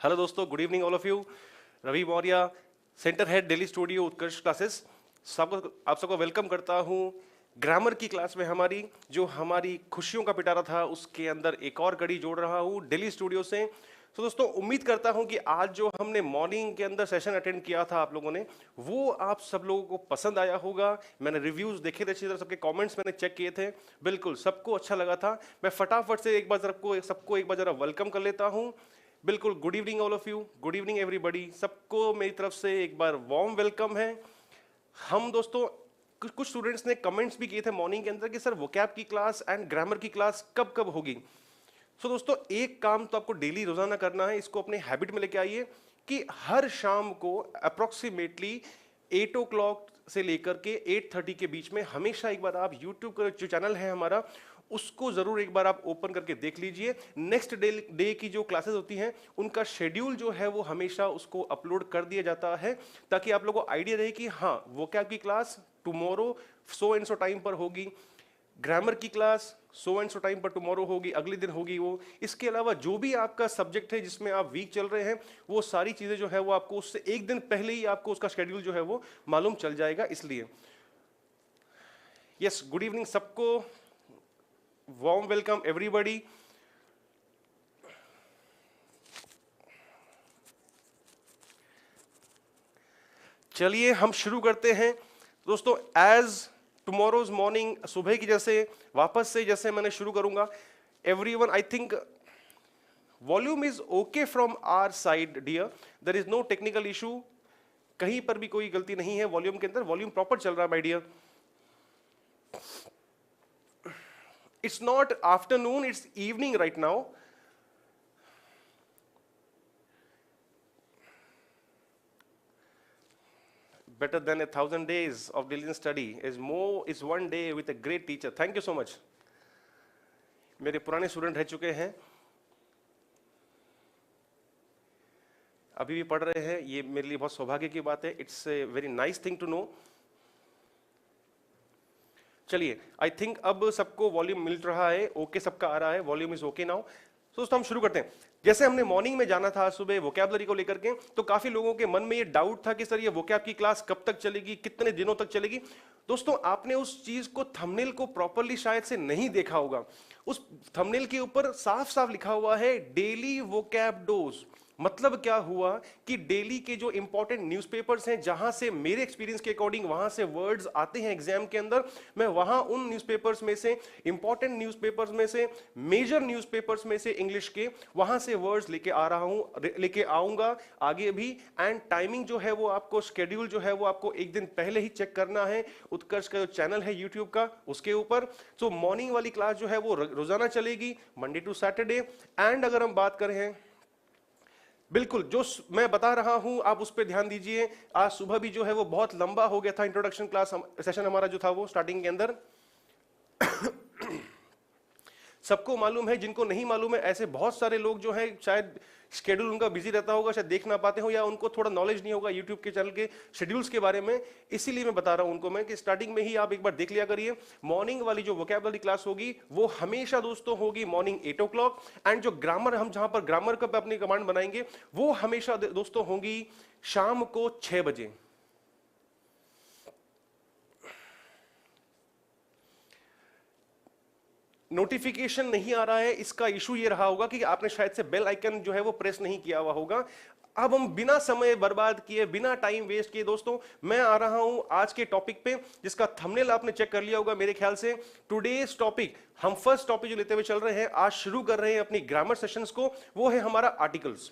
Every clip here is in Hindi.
हेलो दोस्तों, good evening all of you. Ravi Maurya, centre head Delhi studio Utkarsh classes, आप सबको वेलकम करता हूँ ग्रामर की क्लास में। हमारी खुशियों का पिटारा था, उसके अंदर एक और कड़ी जोड़ रहा हूँ दिल्ली स्टूडियो से। तो दोस्तों, उम्मीद करता हूँ कि आज जो हमने मॉर्निंग के अंदर सेशन अटेंड किया था आप लोगों ने, वो आप सब लोगों को पसंद आया होगा। मैंने रिव्यूज देखे थे अच्छी तरह, सबके कमेंट्स मैंने चेक किए थे, बिल्कुल सबको अच्छा लगा था। मैं फटाफट से एक बार सबको एक बार जरा वेलकम कर लेता हूँ। बिल्कुल, good evening all of you, good evening everybody, सबको मेरी तरफ से एक बार वार्म वेलकम है। हम दोस्तों, कुछ स्टूडेंट्स ने कमेंट्स भी किए थे मॉर्निंग के अंदर कि सर वोकैब की क्लास एंड ग्रामर की क्लास कब कब होगी। सो दोस्तों, एक काम तो आपको डेली रोजाना करना है, इसको अपने हैबिट में लेके आइए कि हर शाम को अप्रोक्सीमेटली 8 o'clock से लेकर के 8:30 के बीच में हमेशा एक बार आप यूट्यूब का जो चैनल है हमारा, उसको जरूर एक बार आप ओपन करके देख लीजिए। नेक्स्ट डे की जो क्लासेस होती हैं उनका शेड्यूल जो है वो हमेशा उसको अपलोड कर दिया जाता है, ताकि आप लोगों को आइडिया रहे कि हाँ, वोकैब की class tomorrow so and so time पर होगी, ग्रामर की class so and so time पर टुमारो होगी, अगले दिन होगी वो। इसके अलावा जो भी आपका सब्जेक्ट है जिसमें आप वीक चल रहे हैं, वो सारी चीजें जो है वो आपको उससे एक दिन पहले ही आपको उसका शेड्यूल जो है वो मालूम चल जाएगा। इसलिए यस, गुड इवनिंग सबको, वार्म वेलकम एवरीबॉडी। चलिए हम शुरू करते हैं दोस्तों। एज टुमारोज मॉर्निंग, सुबह की जैसे वापस से जैसे मैंने शुरू करूंगा। Everyone, I think volume is okay from our side dear, there is no technical issue, कहीं पर भी कोई गलती नहीं है वॉल्यूम के अंदर, वॉल्यूम प्रॉपर चल रहा है my dear. It's not afternoon, it's evening right now. Better than 1,000 days of diligent study is one day with a great teacher. Thank you so much. मेरे पुराने स्टूडेंट रह चुके हैं, अभी भी पढ़ रहे हैं, ये मेरे लिए बहुत सौभाग्य की बात है। It's a very nice thing to know. चलिए, आई थिंक अब सबको वॉल्यूम मिल रहा है, ओके सबका आ रहा है, वॉल्यूम इज ओके नाउ। तो दोस्तों हम शुरू करते हैं। जैसे हमने मॉर्निंग में जाना था सुबह वोकैबुलरी को लेकर के, तो काफी लोगों के मन में ये डाउट था कि सर ये वोकैब की क्लास कब तक चलेगी, कितने दिनों तक चलेगी। दोस्तों, आपने उस चीज को, थंबनेल को प्रॉपर्ली शायद से नहीं देखा होगा। उस थंबनेल के ऊपर साफ साफ लिखा हुआ है डेली वोकैब डोज। मतलब क्या हुआ कि डेली के जो इंपॉर्टेंट न्यूज़पेपर्स हैं, जहां से मेरे एक्सपीरियंस के अकॉर्डिंग वहां से वर्ड्स आते हैं एग्जाम के अंदर, मैं वहां उन न्यूज़पेपर्स में से, इंपॉर्टेंट न्यूज़पेपर्स में से, मेजर न्यूज़पेपर्स में से इंग्लिश के, वहां से वर्ड्स लेके आ रहा हूं, लेके आऊंगा आगे भी। एंड टाइमिंग जो है वो आपको, शेड्यूल जो है वो आपको एक दिन पहले ही चेक करना है उत्कर्ष का जो चैनल है यूट्यूब का, उसके ऊपर। सो मॉर्निंग वाली क्लास जो है वो रोजाना चलेगी, मंडे टू सैटरडे। एंड अगर हम बात करें, बिल्कुल जो मैं बता रहा हूं आप उस पर ध्यान दीजिए। आज सुबह भी जो है वो बहुत लंबा हो गया था, इंट्रोडक्शन क्लास सेशन हमारा जो था वो स्टार्टिंग के अंदर। सबको मालूम है, जिनको नहीं मालूम है, ऐसे बहुत सारे लोग जो हैं, शायद शेड्यूल उनका बिजी रहता होगा, शायद देख ना पाते हो, या उनको थोड़ा नॉलेज नहीं होगा यूट्यूब के चैनल के शेड्यूल्स के बारे में। इसीलिए मैं बता रहा हूं उनको मैं कि स्टार्टिंग में ही आप एक बार देख लिया करिए। मॉर्निंग वाली जो वोकैबुलरी क्लास होगी वो हमेशा दोस्तों होगी मॉर्निंग 8 o'clock। एंड जो ग्रामर, हम जहां पर ग्रामर का अपनी कमांड बनाएंगे, वो हमेशा दोस्तों होंगी शाम को 6 बजे। नोटिफिकेशन नहीं आ रहा है, इसका इशू ये रहा होगा कि आपने शायद से बेल आइकन जो है वो प्रेस नहीं किया हुआ होगा। अब हम बिना समय बर्बाद किए, बिना टाइम वेस्ट किए दोस्तों, मैं आ रहा हूं आज के टॉपिक पे, जिसका थंबनेल आपने चेक कर लिया होगा मेरे ख्याल से। टुडेज टॉपिक, हम फर्स्ट टॉपिक जो लेते हुए चल रहे हैं, आज शुरू कर रहे हैं अपनी ग्रामर सेशंस को, वो है हमारा आर्टिकल्स।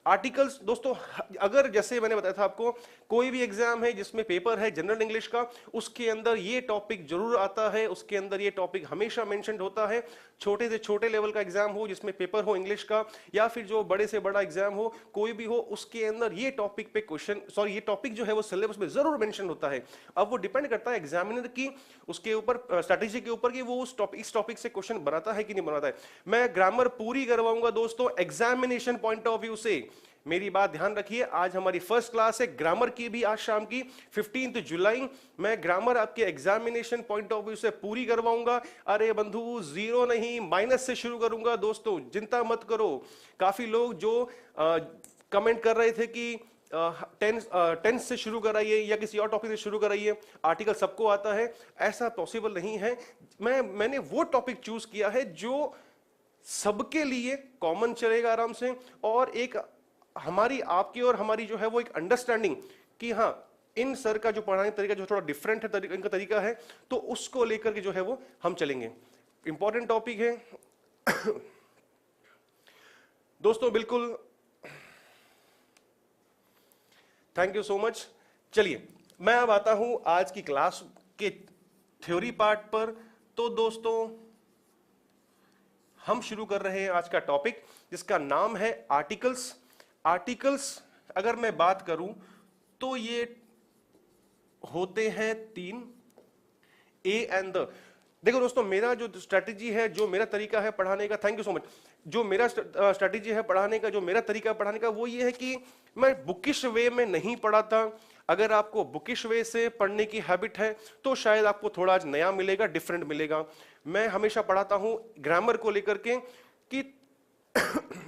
आर्टिकल्स दोस्तों, अगर जैसे मैंने बताया था आपको, कोई भी एग्जाम है जिसमें पेपर है जनरल इंग्लिश का, उसके अंदर ये टॉपिक जरूर आता है, उसके अंदर ये टॉपिक हमेशा मेंशन होता है। छोटे से छोटे लेवल का एग्जाम हो जिसमें पेपर हो इंग्लिश का, या फिर जो बड़े से बड़ा एग्जाम हो, कोई भी हो, उसके अंदर ये टॉपिक पे क्वेश्चन, सॉरी ये टॉपिक जो है वो सिलेबस में जरूर मेंशन होता है। अब वो डिपेंड करता है एग्जामिनर की, उसके ऊपर, स्ट्रेटेजी के ऊपर, कि वो इस टॉपिक से क्वेश्चन बनाता है कि नहीं बनाता है। मैं ग्रामर पूरी करवाऊंगा दोस्तों एग्जामिनेशन पॉइंट ऑफ व्यू से। मेरी बात ध्यान रखिए, आज हमारी फर्स्ट क्लास है ग्रामर की भी, आज शाम की 15 जुलाई। मैं ग्रामर आपके एग्जामिनेशन पॉइंट ऑफ व्यू से पूरी करवाऊंगा। अरे बंधु, जीरो नहीं, माइनस से शुरू करूंगा दोस्तों, चिंता मत करो। काफी लोग जो कमेंट कर रहे थे कि टेंस से शुरू कराइए या किसी और टॉपिक से शुरू कराइए, आर्टिकल सबको आता है, ऐसा पॉसिबल नहीं है। मैंने वो टॉपिक चूज किया है जो सबके लिए कॉमन चलेगा आराम से, और एक हमारी आपकी और हमारी जो है वो एक अंडरस्टैंडिंग कि हाँ इन सर का जो पढ़ाने का तरीका जो थोड़ा डिफरेंट है, इनका तरीका है, तो उसको लेकर के जो है वो हम चलेंगे। इंपॉर्टेंट टॉपिक है दोस्तों, बिल्कुल। Thank you so much. चलिए मैं अब आता हूं आज की क्लास के थ्योरी पार्ट पर। तो दोस्तों हम शुरू कर रहे हैं आज का टॉपिक जिसका नाम है आर्टिकल्स। आर्टिकल्स अगर मैं बात करूं तो ये होते हैं 3, ए एंड द। देखो दोस्तों, मेरा जो स्ट्रेटेजी है, जो मेरा तरीका है पढ़ाने का, थैंक यू सो मच, जो मेरा स्ट्रेटेजी है पढ़ाने का, जो मेरा तरीका पढ़ाने का, वो ये है कि मैं बुकिश वे में नहीं पढ़ाता। अगर आपको बुकिश वे से पढ़ने की हैबिट है तो शायद आपको थोड़ा आज नया मिलेगा, डिफरेंट मिलेगा। मैं हमेशा पढ़ाता हूं ग्रामर को लेकर के कि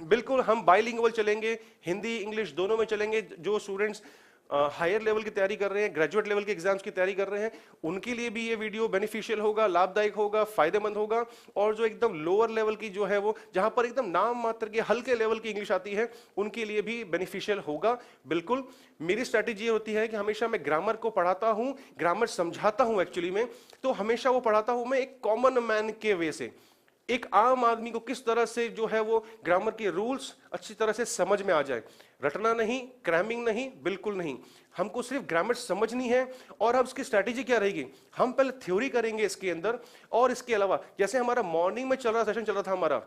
बिल्कुल हम बाइलिंगुअल चलेंगे, हिंदी इंग्लिश दोनों में चलेंगे। जो स्टूडेंट्स हायर लेवल की तैयारी कर रहे हैं, ग्रेजुएट लेवल के एग्जाम्स की तैयारी कर रहे हैं, उनके लिए भी ये वीडियो बेनिफिशियल होगा, लाभदायक होगा, फायदेमंद होगा। और जो एकदम लोअर लेवल की जो है वो, जहां पर एकदम नाम मात्र के हल्के लेवल की इंग्लिश आती है, उनके लिए भी बेनिफिशियल होगा। बिल्कुल मेरी स्ट्रैटेजी होती है कि हमेशा मैं ग्रामर को पढ़ाता हूं, ग्रामर समझाता हूं एक्चुअली में, तो हमेशा वो पढ़ाता हूं मैं एक कॉमन मैन के वे से, एक आम आदमी को किस तरह से जो है वो ग्रामर के रूल्स अच्छी तरह से समझ में आ जाए। रटना नहीं, क्रैमिंग नहीं, बिल्कुल नहीं, हमको सिर्फ ग्रामर समझनी है। और अब इसकी स्ट्रैटेजी क्या रहेगी, हम पहले थ्योरी करेंगे इसके अंदर, और इसके अलावा जैसे हमारा मॉर्निंग में सेशन चल रहा था हमारा,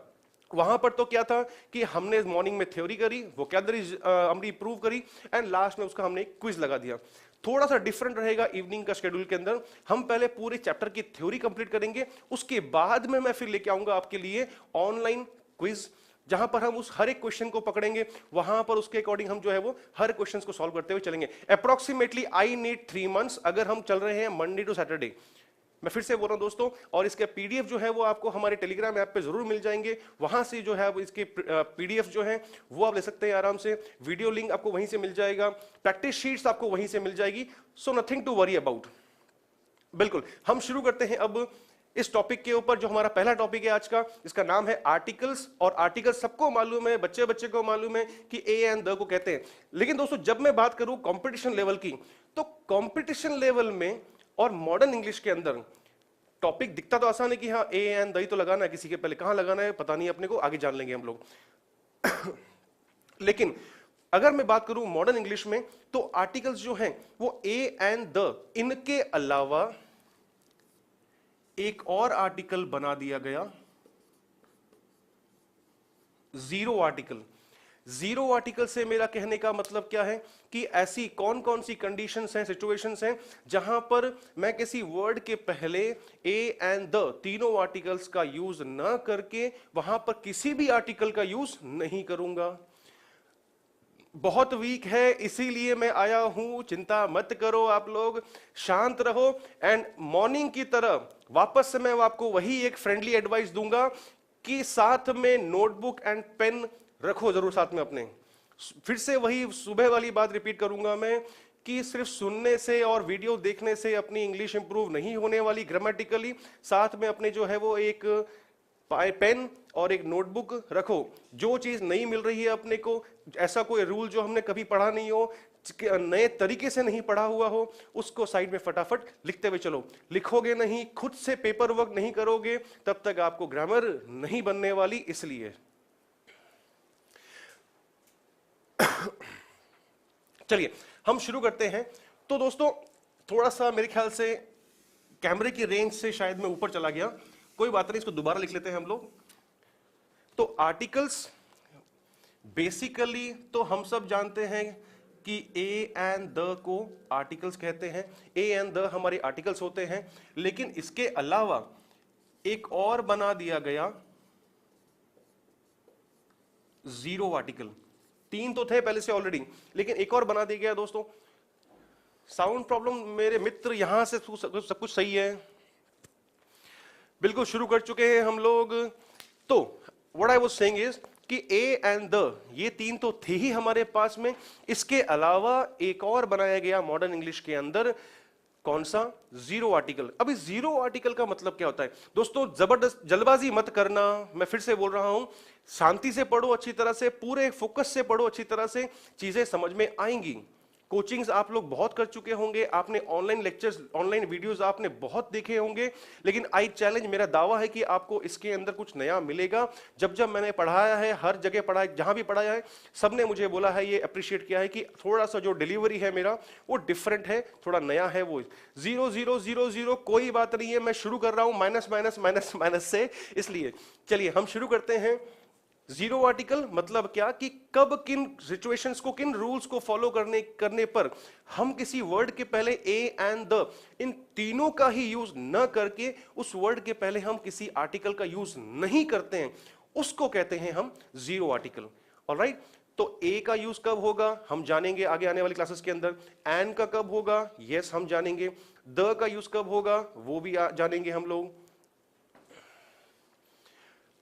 वहां पर तो क्या था कि हमने मॉर्निंग में थ्योरी करी, वोकैबुलरी हमने प्रूव करी, एंड लास्ट में उसका हमने एक क्विज लगा दिया। थोड़ा सा डिफरेंट रहेगा इवनिंग का शेड्यूल के अंदर, हम पहले पूरे चैप्टर की थ्योरी कंप्लीट करेंगे, उसके बाद में मैं फिर लेके आऊंगा आपके लिए ऑनलाइन क्विज, जहां पर हम उस हर एक क्वेश्चन को पकड़ेंगे, वहां पर उसके अकॉर्डिंग हम जो है वो हर क्वेश्चन को सॉल्व करते हुए चलेंगे। अप्रोक्सीमेटली आई नीड 3 months अगर हम चल रहे हैं मंडे टू सैटरडे। मैं फिर से बोल रहा हूं दोस्तों, और इसके पीडीएफ जो है वो आपको हमारे टेलीग्राम ऐप पे जरूर मिल जाएंगे, वहां से जो है इसके पीडीएफ जो है वो आप ले सकते हैं आराम से, वीडियो लिंक आपको वहीं से मिल जाएगा, प्रैक्टिस शीट्स आपको वहीं से मिल जाएगी, so nothing to worry about. बिल्कुल हम शुरू करते हैं अब इस टॉपिक के ऊपर, जो हमारा पहला टॉपिक है आज का, इसका नाम है आर्टिकल्स। और आर्टिकल्स सबको मालूम है, बच्चे बच्चे को मालूम है कि ए एंड द को कहते हैं। लेकिन दोस्तों जब मैं बात करूं कंपटीशन लेवल की, तो कंपटीशन लेवल में और मॉडर्न इंग्लिश के अंदर टॉपिक दिखता तो आसान है कि हाँ ए एंड द तो लगाना है, किसी के पहले कहां लगाना है पता नहीं अपने को, आगे जान लेंगे हम लोग लेकिन अगर मैं बात करूं मॉडर्न इंग्लिश में, तो आर्टिकल्स जो हैं वो ए एंड द, इनके अलावा एक और आर्टिकल बना दिया गया, जीरो आर्टिकल। जीरो आर्टिकल से मेरा कहने का मतलब क्या है कि ऐसी कौन कौन सी कंडीशंस हैं, सिचुएशंस हैं, जहां पर मैं किसी वर्ड के पहले ए एंड द तीनों आर्टिकल्स का यूज ना करके वहां पर किसी भी आर्टिकल का यूज नहीं करूंगा। बहुत वीक है इसीलिए मैं आया हूं, चिंता मत करो आप लोग, शांत रहो। एंड मॉर्निंग की तरह वापस से मैं आपको वही एक फ्रेंडली एडवाइस दूंगा कि साथ में नोटबुक एंड पेन रखो जरूर साथ में अपने। फिर से वही सुबह वाली बात रिपीट करूंगा मैं कि सिर्फ सुनने से और वीडियो देखने से अपनी इंग्लिश इंप्रूव नहीं होने वाली ग्रामेटिकली, साथ में अपने जो है वो एक पेन और एक नोटबुक रखो। जो चीज नहीं मिल रही है अपने को, ऐसा कोई रूल जो हमने कभी पढ़ा नहीं हो, नए तरीके से नहीं पढ़ा हुआ हो, उसको साइड में फटाफट लिखते हुए चलो। लिखोगे नहीं, खुद से पेपर वर्क नहीं करोगे, तब तक आपको ग्रामर नहीं बनने वाली। इसलिए चलिए हम शुरू करते हैं। तो दोस्तों थोड़ा सा मेरे ख्याल से कैमरे की रेंज से शायद मैं ऊपर चला गया, कोई बात नहीं, इसको दोबारा लिख लेते हैं हम लोग। तो आर्टिकल्स बेसिकली तो हम सब जानते हैं कि ए एंड द को आर्टिकल्स कहते हैं, ए एंड द हमारे आर्टिकल्स होते हैं। लेकिन इसके अलावा एक और बना दिया गया जीरो आर्टिकल। 3 तो थे पहले से ऑलरेडी, लेकिन एक और बना दिया गया दोस्तों। साउंड प्रॉब्लम मेरे मित्र, यहां से सब कुछ सही है, बिल्कुल शुरू कर चुके हैं हम लोग। तो what I was saying is कि ए एंड द, ये तीन तो थे ही हमारे पास में, इसके अलावा एक और बनाया गया मॉडर्न इंग्लिश के अंदर, कौन सा? Zero article. अब इस जीरो आर्टिकल का मतलब क्या होता है दोस्तों? जबरदस्त जल्दबाजी मत करना, मैं फिर से बोल रहा हूं, शांति से पढ़ो, अच्छी तरह से, पूरे फोकस से पढ़ो, अच्छी तरह से चीजें समझ में आएंगी। कोचिंग्स आप लोग बहुत कर चुके होंगे, आपने ऑनलाइन लेक्चर्स, ऑनलाइन वीडियोस आपने बहुत देखे होंगे, लेकिन आई चैलेंज, मेरा दावा है कि आपको इसके अंदर कुछ नया मिलेगा। जब जब मैंने पढ़ाया है, हर जगह पढ़ाया, जहां भी पढ़ाया है, सबने मुझे बोला है, ये अप्रिशिएट किया है कि थोड़ा सा जो डिलीवरी है मेरा वो डिफरेंट है, थोड़ा नया है। वो 0 0 0 0 कोई बात नहीं है, मैं शुरू कर रहा हूं माइनस माइनस माइनस माइनस से, इसलिए चलिए हम शुरू करते हैं। जीरो आर्टिकल मतलब क्या कि कब किन सिचुएशंस को, किन रूल्स को फॉलो करने पर हम किसी वर्ड के पहले ए एंड द, इन तीनों का ही यूज न करके उस वर्ड के पहले हम किसी आर्टिकल का यूज नहीं करते हैं, उसको कहते हैं हम जीरो आर्टिकल। ऑलराइट, तो ए का यूज कब होगा हम जानेंगे आगे आने वाली क्लासेस के अंदर। एंड का कब होगा, यस हम जानेंगे। द का यूज कब होगा वो भी जानेंगे हम लोग।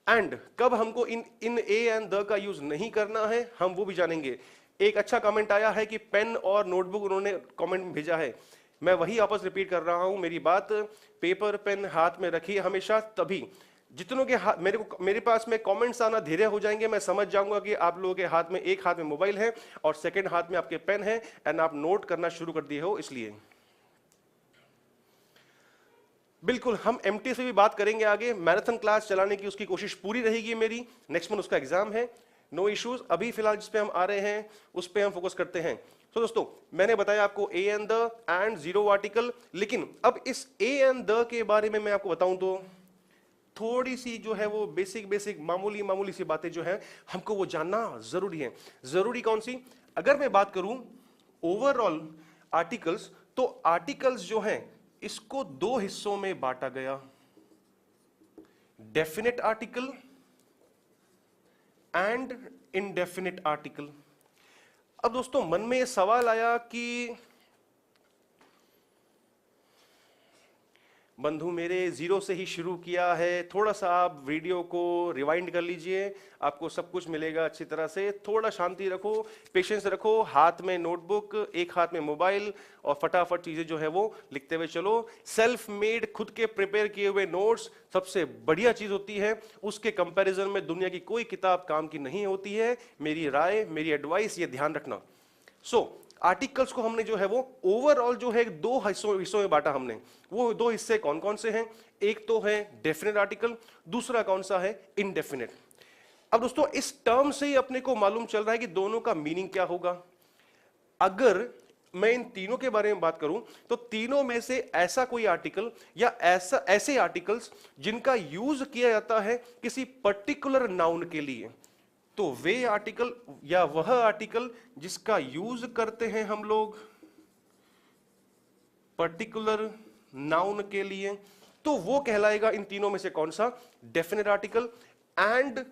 एंड कब हमको इन ए एंड द का यूज नहीं करना है हम वो भी जानेंगे। एक अच्छा कमेंट आया है कि पेन और नोटबुक उन्होंने कमेंट में भेजा है, मैं वही वापस रिपीट कर रहा हूं मेरी बात, पेपर पेन हाथ में रखिए हमेशा, तभी जितनों के हाथ मेरे पास में कमेंट्स आना धीरे हो जाएंगे, मैं समझ जाऊंगा कि आप लोगों के हाथ में, एक हाथ में मोबाइल है और सेकंड हाथ में आपके पेन है एंड आप नोट करना शुरू कर दिए हो। इसलिए बिल्कुल हम एमटी से भी बात करेंगे आगे, मैराथन क्लास चलाने की उसकी कोशिश पूरी रहेगी मेरी, नेक्स्ट मंथ उसका एग्जाम है, नो इश्यूज। अभी फिलहाल जिस पे हम आ रहे हैं उस पे हम फोकस करते हैं। तो दोस्तों मैंने बताया आपको A and the end zero article, लेकिन अब इस ए एंड द के बारे में मैं आपको बताऊं तो थोड़ी सी जो है वो बेसिक मामूली मामूली सी बातें जो है हमको वो जानना जरूरी है। जरूरी कौन सी? अगर मैं बात करूं ओवरऑल आर्टिकल्स, तो आर्टिकल्स जो हैं इसको दो हिस्सों में बांटा गया, definite article and indefinite article. अब दोस्तों मन में सवाल आया कि बंधु मेरे जीरो से ही शुरू किया है, थोड़ा सा आप वीडियो को रिवाइंड कर लीजिए, आपको सब कुछ मिलेगा अच्छी तरह से। थोड़ा शांति रखो, पेशेंस रखो, हाथ में नोटबुक, एक हाथ में मोबाइल और फटाफट चीजें जो है वो लिखते हुए चलो। सेल्फ मेड, खुद के प्रिपेयर किए हुए नोट्स सबसे बढ़िया चीज होती है, उसके कंपैरिजन में दुनिया की कोई किताब काम की नहीं होती है। मेरी राय, मेरी एडवाइस, ये ध्यान रखना। आर्टिकल्स को हमने जो है वो ओवरऑल जो है दो हिस्सों में बांटा हमने। वो दो हिस्से कौन कौन से हैं? एक तो है डेफिनेट आर्टिकल, दूसरा कौन सा है? इनडेफिनेट। अब दोस्तों इस टर्म से ही अपने को मालूम चल रहा है कि दोनों का मीनिंग क्या होगा। अगर मैं इन तीनों के बारे में बात करूं तो तीनों में से ऐसा कोई आर्टिकल या ऐसे आर्टिकल्स जिनका यूज किया जाता है किसी पर्टिकुलर नाउन के लिए, तो वे आर्टिकल या वह आर्टिकल जिसका यूज करते हैं हम लोग पर्टिकुलर नाउन के लिए, तो वो कहलाएगा इन तीनों में से कौन सा? Definite article. एंड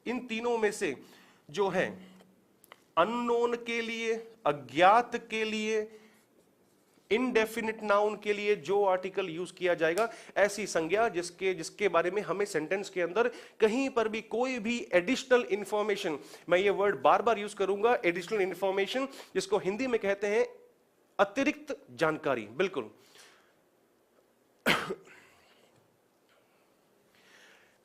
इन तीनों में से जो है अननोन के लिए, अज्ञात के लिए, इनडेफिनिट नाउन के लिए जो आर्टिकल यूज किया जाएगा, ऐसी संज्ञा जिसके बारे में हमें सेंटेंस के अंदर कहीं पर भी कोई भी एडिशनल इंफॉर्मेशन, मैं ये वर्ड बार बार यूज करूंगा, एडिशनल इंफॉर्मेशन, जिसको हिंदी में कहते हैं अतिरिक्त जानकारी। बिल्कुल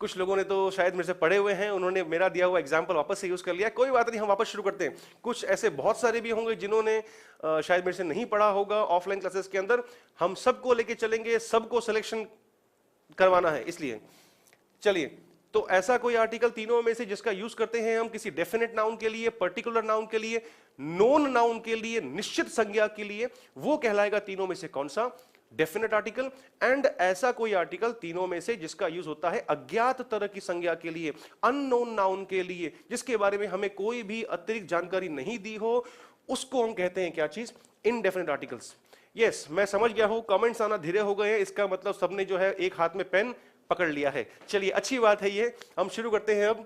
कुछ लोगों ने तो शायद मेरे से पढ़े हुए हैं, उन्होंने मेरा दिया हुआ एग्जाम्पल वापस से यूज कर लिया, कोई बात नहीं, हम वापस शुरू करते हैं। कुछ ऐसे बहुत सारे भी होंगे जिन्होंने शायद मेरे से नहीं पढ़ा होगा ऑफलाइन क्लासेस के अंदर, हम सबको लेके चलेंगे, सबको सिलेक्शन करवाना है, इसलिए चलिए। तो ऐसा कोई आर्टिकल तीनों में से जिसका यूज करते हैं हम किसी डेफिनेट नाउन के लिए, पर्टिकुलर नाउन के लिए, नोन नाउन के लिए, निश्चित संज्ञा के लिए, वो कहलाएगा तीनों में से कौन सा? Definite article. एंड ऐसा कोई आर्टिकल तीनों में से जिसका यूज होता है अज्ञात तरह की संज्ञा के लिए, अननोन नाउन के लिए, जिसके बारे में हमें कोई भी अतिरिक्त जानकारी नहीं दी हो, उसको हम कहते हैं क्या चीज? Indefinite articles. यस, मैं समझ गया हूं, कमेंट्स आना धीरे हो गए हैं, इसका मतलब सबने जो है एक हाथ में पेन पकड़ लिया है। चलिए अच्छी बात है ये। हम शुरू करते हैं अब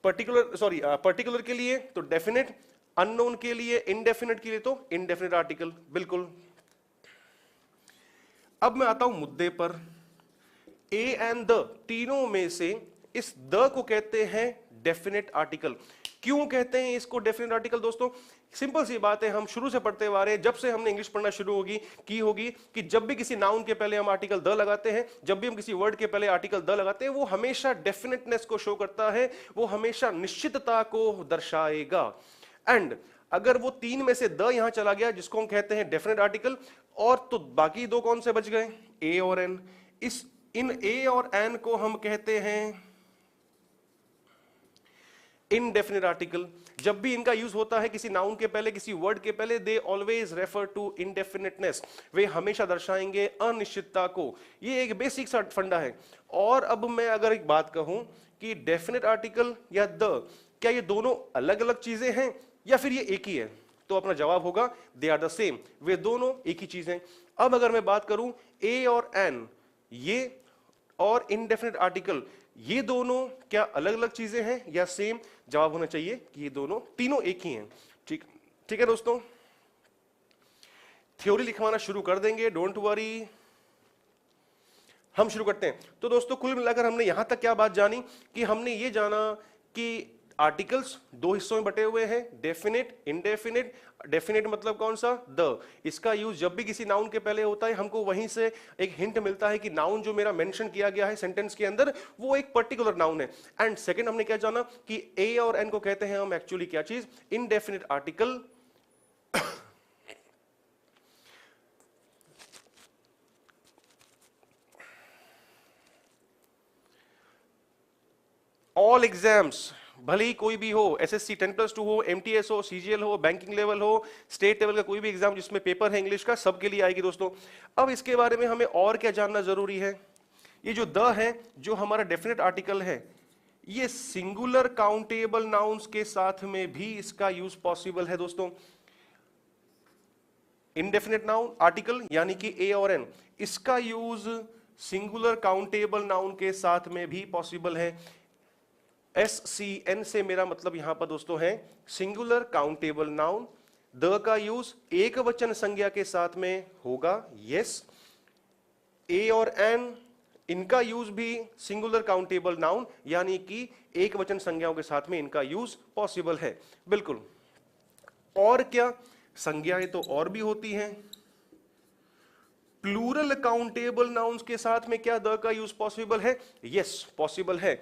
पर्टिकुलर के लिए तो डेफिनेट, अननोन के लिए, इनडेफिनेट के लिए तो इनडेफिनेट आर्टिकल। बिल्कुल। अब मैं आता हूं मुद्दे पर। ए एंड द तीनों में से इस द को कहते हैं डेफिनेट आर्टिकल। क्यों कहते हैं इसको डेफिनेट आर्टिकल दोस्तों? सिंपल सी बात है, हम शुरू से पढ़ते आ रहे हैं, जब से हमने इंग्लिश पढ़ना शुरू होगी कि जब भी किसी नाउन के पहले हम आर्टिकल द लगाते हैं, जब भी हम किसी वर्ड के पहले आर्टिकल द लगाते हैं, वो हमेशा डेफिनेटनेस को शो करता है, वो हमेशा निश्चितता को दर्शाएगा। एंड अगर वो तीन में से द यहां चला गया, जिसको हम कहते हैं डेफिनेट आर्टिकल, और तो बाकी दो कौन से बच गए? ए और एन। इन ए और एन को हम कहते हैं इनडेफिनेट आर्टिकल। जब भी इनका यूज होता है किसी नाउन के पहले, किसी वर्ड के पहले, दे ऑलवेज रेफर टू इनडेफिनेटनेस, वे हमेशा दर्शाएंगे अनिश्चितता को। ये एक बेसिक सा फंडा है। और अब मैं अगर एक बात कहूं कि डेफिनेट आर्टिकल या द, क्या ये दोनों अलग अलग चीजें हैं या फिर ये एक ही है? तो अपना जवाब होगा दे आर द सेम, वे दोनों एक ही चीज हैं। अब अगर मैं बात करूं ए और एन, ये और इनडेफिनेट आर्टिकल, ये दोनों क्या अलग अलग चीजें हैं या सेम? जवाब होना चाहिए कि ये दोनों, तीनों एक ही हैं। ठीक है दोस्तों, थ्योरी लिखवाना शुरू कर देंगे, डोंट वरी, हम शुरू करते हैं। तो दोस्तों कुल मिलाकर हमने यहां तक क्या बात जानी कि हमने ये जाना कि आर्टिकल्स दो हिस्सों में बटे हुए हैं, डेफिनेट, इनडेफिनेट। डेफिनेट मतलब कौन सा? द। इसका यूज जब भी किसी नाउन के पहले होता है, हमको वहीं से एक हिंट मिलता है कि नाउन जो मेरा मेंशन किया गया है सेंटेंस के अंदर, वो एक पर्टिकुलर नाउन है। एंड सेकंड हमने क्या जाना कि ए और एन को कहते हैं हम एक्चुअली क्या चीज? Indefinite article. ऑल एग्जाम्स, भले ही कोई भी हो, एसएससी 10+2 हो, एमटीएस हो, सीजीएल हो, बैंकिंग लेवल हो, स्टेट लेवल का कोई भी एग्जाम जिसमें पेपर है इंग्लिश का, सबके लिए आएगी दोस्तों। अब इसके बारे में हमें और क्या जानना जरूरी है? ये जो द है, जो हमारा डेफिनेट आर्टिकल है, ये सिंगुलर काउंटेबल नाउन्स के साथ में भी इसका यूज पॉसिबल है दोस्तों। इनडेफिनेट नाउन आर्टिकल यानी कि ए और एन, इसका यूज सिंगुलर काउंटेबल नाउन के साथ में भी पॉसिबल है। SCN से मेरा मतलब यहां पर दोस्तों है सिंगुलर काउंटेबल नाउन। द का यूज एक वचन संज्ञा के साथ में होगा, यस। ए और एन, इनका यूज भी सिंगुलर काउंटेबल नाउन यानी कि एक वचन संज्ञाओं के साथ में इनका यूज पॉसिबल है, बिल्कुल। और क्या संज्ञाएं तो और भी होती हैं। प्लूरल काउंटेबल नाउन्स के साथ में क्या द का यूज पॉसिबल है? यस, पॉसिबल है,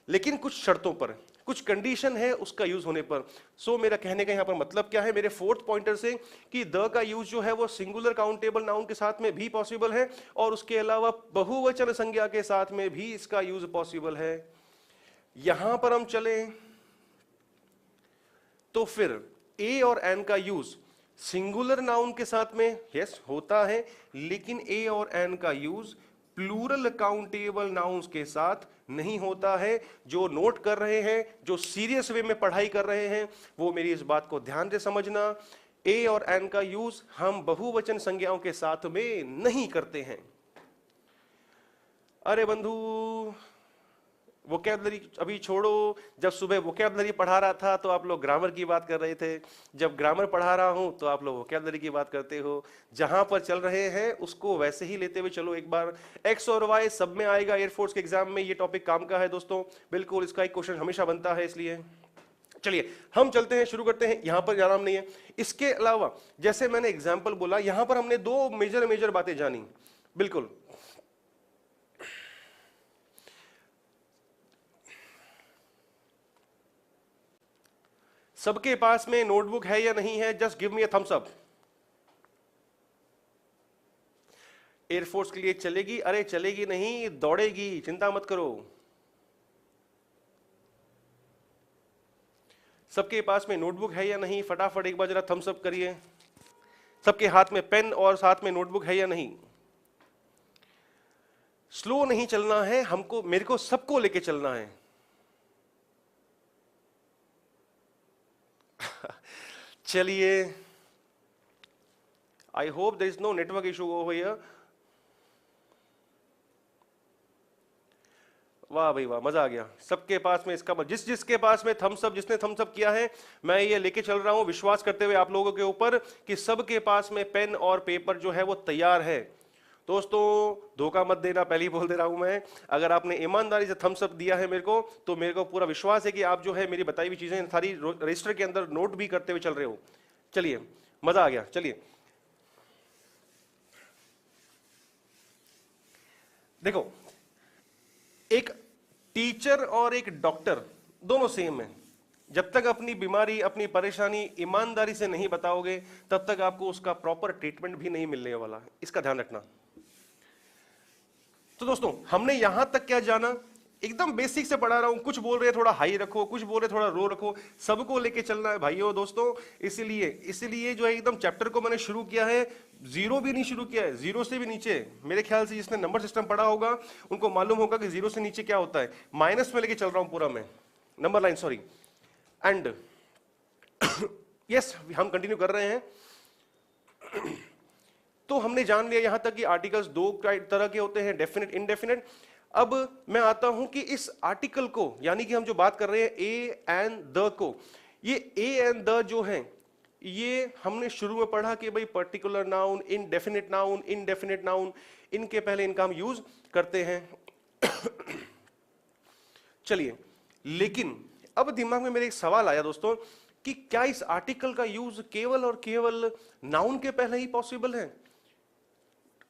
लेकिन कुछ शर्तों पर, कुछ कंडीशन है उसका यूज होने पर। सो मेरा कहने का यहां पर मतलब क्या है मेरे फोर्थ पॉइंटर से, कि द का यूज जो है वो सिंगुलर काउंटेबल नाउन के साथ में भी पॉसिबल है, और उसके अलावा बहुवचन संज्ञा के साथ में भी इसका यूज पॉसिबल है। यहां पर हम चलें तो फिर ए और एन का यूज सिंगुलर नाउन के साथ में यस होता है, लेकिन ए और एन का यूज प्लूरल काउंटेबल नाउन्स के साथ नहीं होता है। जो नोट कर रहे हैं, जो सीरियस वे में पढ़ाई कर रहे हैं, वो मेरी इस बात को ध्यान से समझना। ए और एन का यूज हम बहुवचन संज्ञाओं के साथ में नहीं करते हैं। अरे बंधु, वोकैबुलरी अभी छोड़ो, जब सुबह वोकैबुलरी पढ़ा रहा था तो आप लोग ग्रामर की बात कर रहे थे, जब ग्रामर पढ़ा रहा हूं तो आप लोग वोकैबुलरी की बात करते हो। जहां पर चल रहे हैं उसको वैसे ही लेते हुए चलो। एक बार एक्स और वाई सब में आएगा, एयरफोर्स के एग्जाम में ये टॉपिक काम का है दोस्तों, बिल्कुल इसका एक क्वेश्चन हमेशा बनता है। इसलिए चलिए हम चलते हैं, शुरू करते हैं। यहां पर आराम नहीं है। इसके अलावा जैसे मैंने एग्जाम्पल बोला, यहां पर हमने दो मेजर बातें जानी, बिल्कुल। सबके पास में नोटबुक है या नहीं है? Just give me a thumbs up. Air force के लिए चलेगी? अरे चलेगी नहीं, दौड़ेगी, चिंता मत करो। सबके पास में नोटबुक है या नहीं? फटाफट एक बार जरा थम्स अप करिए। सबके हाथ में पेन और साथ में नोटबुक है या नहीं? स्लो नहीं चलना है हमको, मेरे को सबको लेके चलना है। चलिए, I hope there is no network issue over here. वाह भाई वाह, मजा आ गया। सबके पास में इसका जिसके पास में थम्स अप, जिसने थम्स अप किया है, मैं ये लेके चल रहा हूं विश्वास करते हुए आप लोगों के ऊपर कि सबके पास में पेन और पेपर जो है वो तैयार है। दोस्तों धोखा मत देना, पहले ही बोल दे रहा हूं मैं। अगर आपने ईमानदारी से थम्स अप दिया है मेरे को, तो मेरे को पूरा विश्वास है कि आप जो है मेरी बताई हुई चीजें सारी रजिस्टर के अंदर नोट भी करते हुए चल रहे हो। चलिए, मजा आ गया। चलिए देखो, एक टीचर और एक डॉक्टर दोनों सेम है। जब तक अपनी बीमारी, अपनी परेशानी ईमानदारी से नहीं बताओगे, तब तक आपको उसका प्रॉपर ट्रीटमेंट भी नहीं मिलने वाला है, इसका ध्यान रखना। तो दोस्तों हमने यहां तक क्या जाना, एकदम बेसिक से पढ़ा रहा हूं। कुछ बोल रहे थोड़ा हाई रखो, कुछ बोल रहे थोड़ा लो रखो, सबको लेके चलना है भाइयों दोस्तों। इसीलिए जो है एकदम चैप्टर को मैंने शुरू किया है, जीरो भी नहीं शुरू किया है, जीरो से भी नीचे। मेरे ख्याल से जिसने नंबर सिस्टम पढ़ा होगा उनको मालूम होगा कि जीरो से नीचे क्या होता है। माइनस में लेके चल रहा हूं पूरा मैं, number line, sorry. And yes, हम कंटिन्यू कर रहे हैं। तो हमने जान लिया यहां तक कि आर्टिकल्स दो तरह के होते हैं, डेफिनेट, इनडेफिनेट। अब मैं आता हूं कि इस आर्टिकल को, यानी कि हम जो बात कर रहे हैं ए एंड द को, ये ए एंड द जो है, ये हमने शुरू में पढ़ा कि भाई particular noun, indefinite noun, indefinite noun, इनके पहले इनका हम यूज करते हैं। चलिए, लेकिन अब दिमाग में मेरे एक सवाल आया दोस्तों कि क्या इस आर्टिकल का यूज केवल और केवल नाउन के पहले ही पॉसिबल है?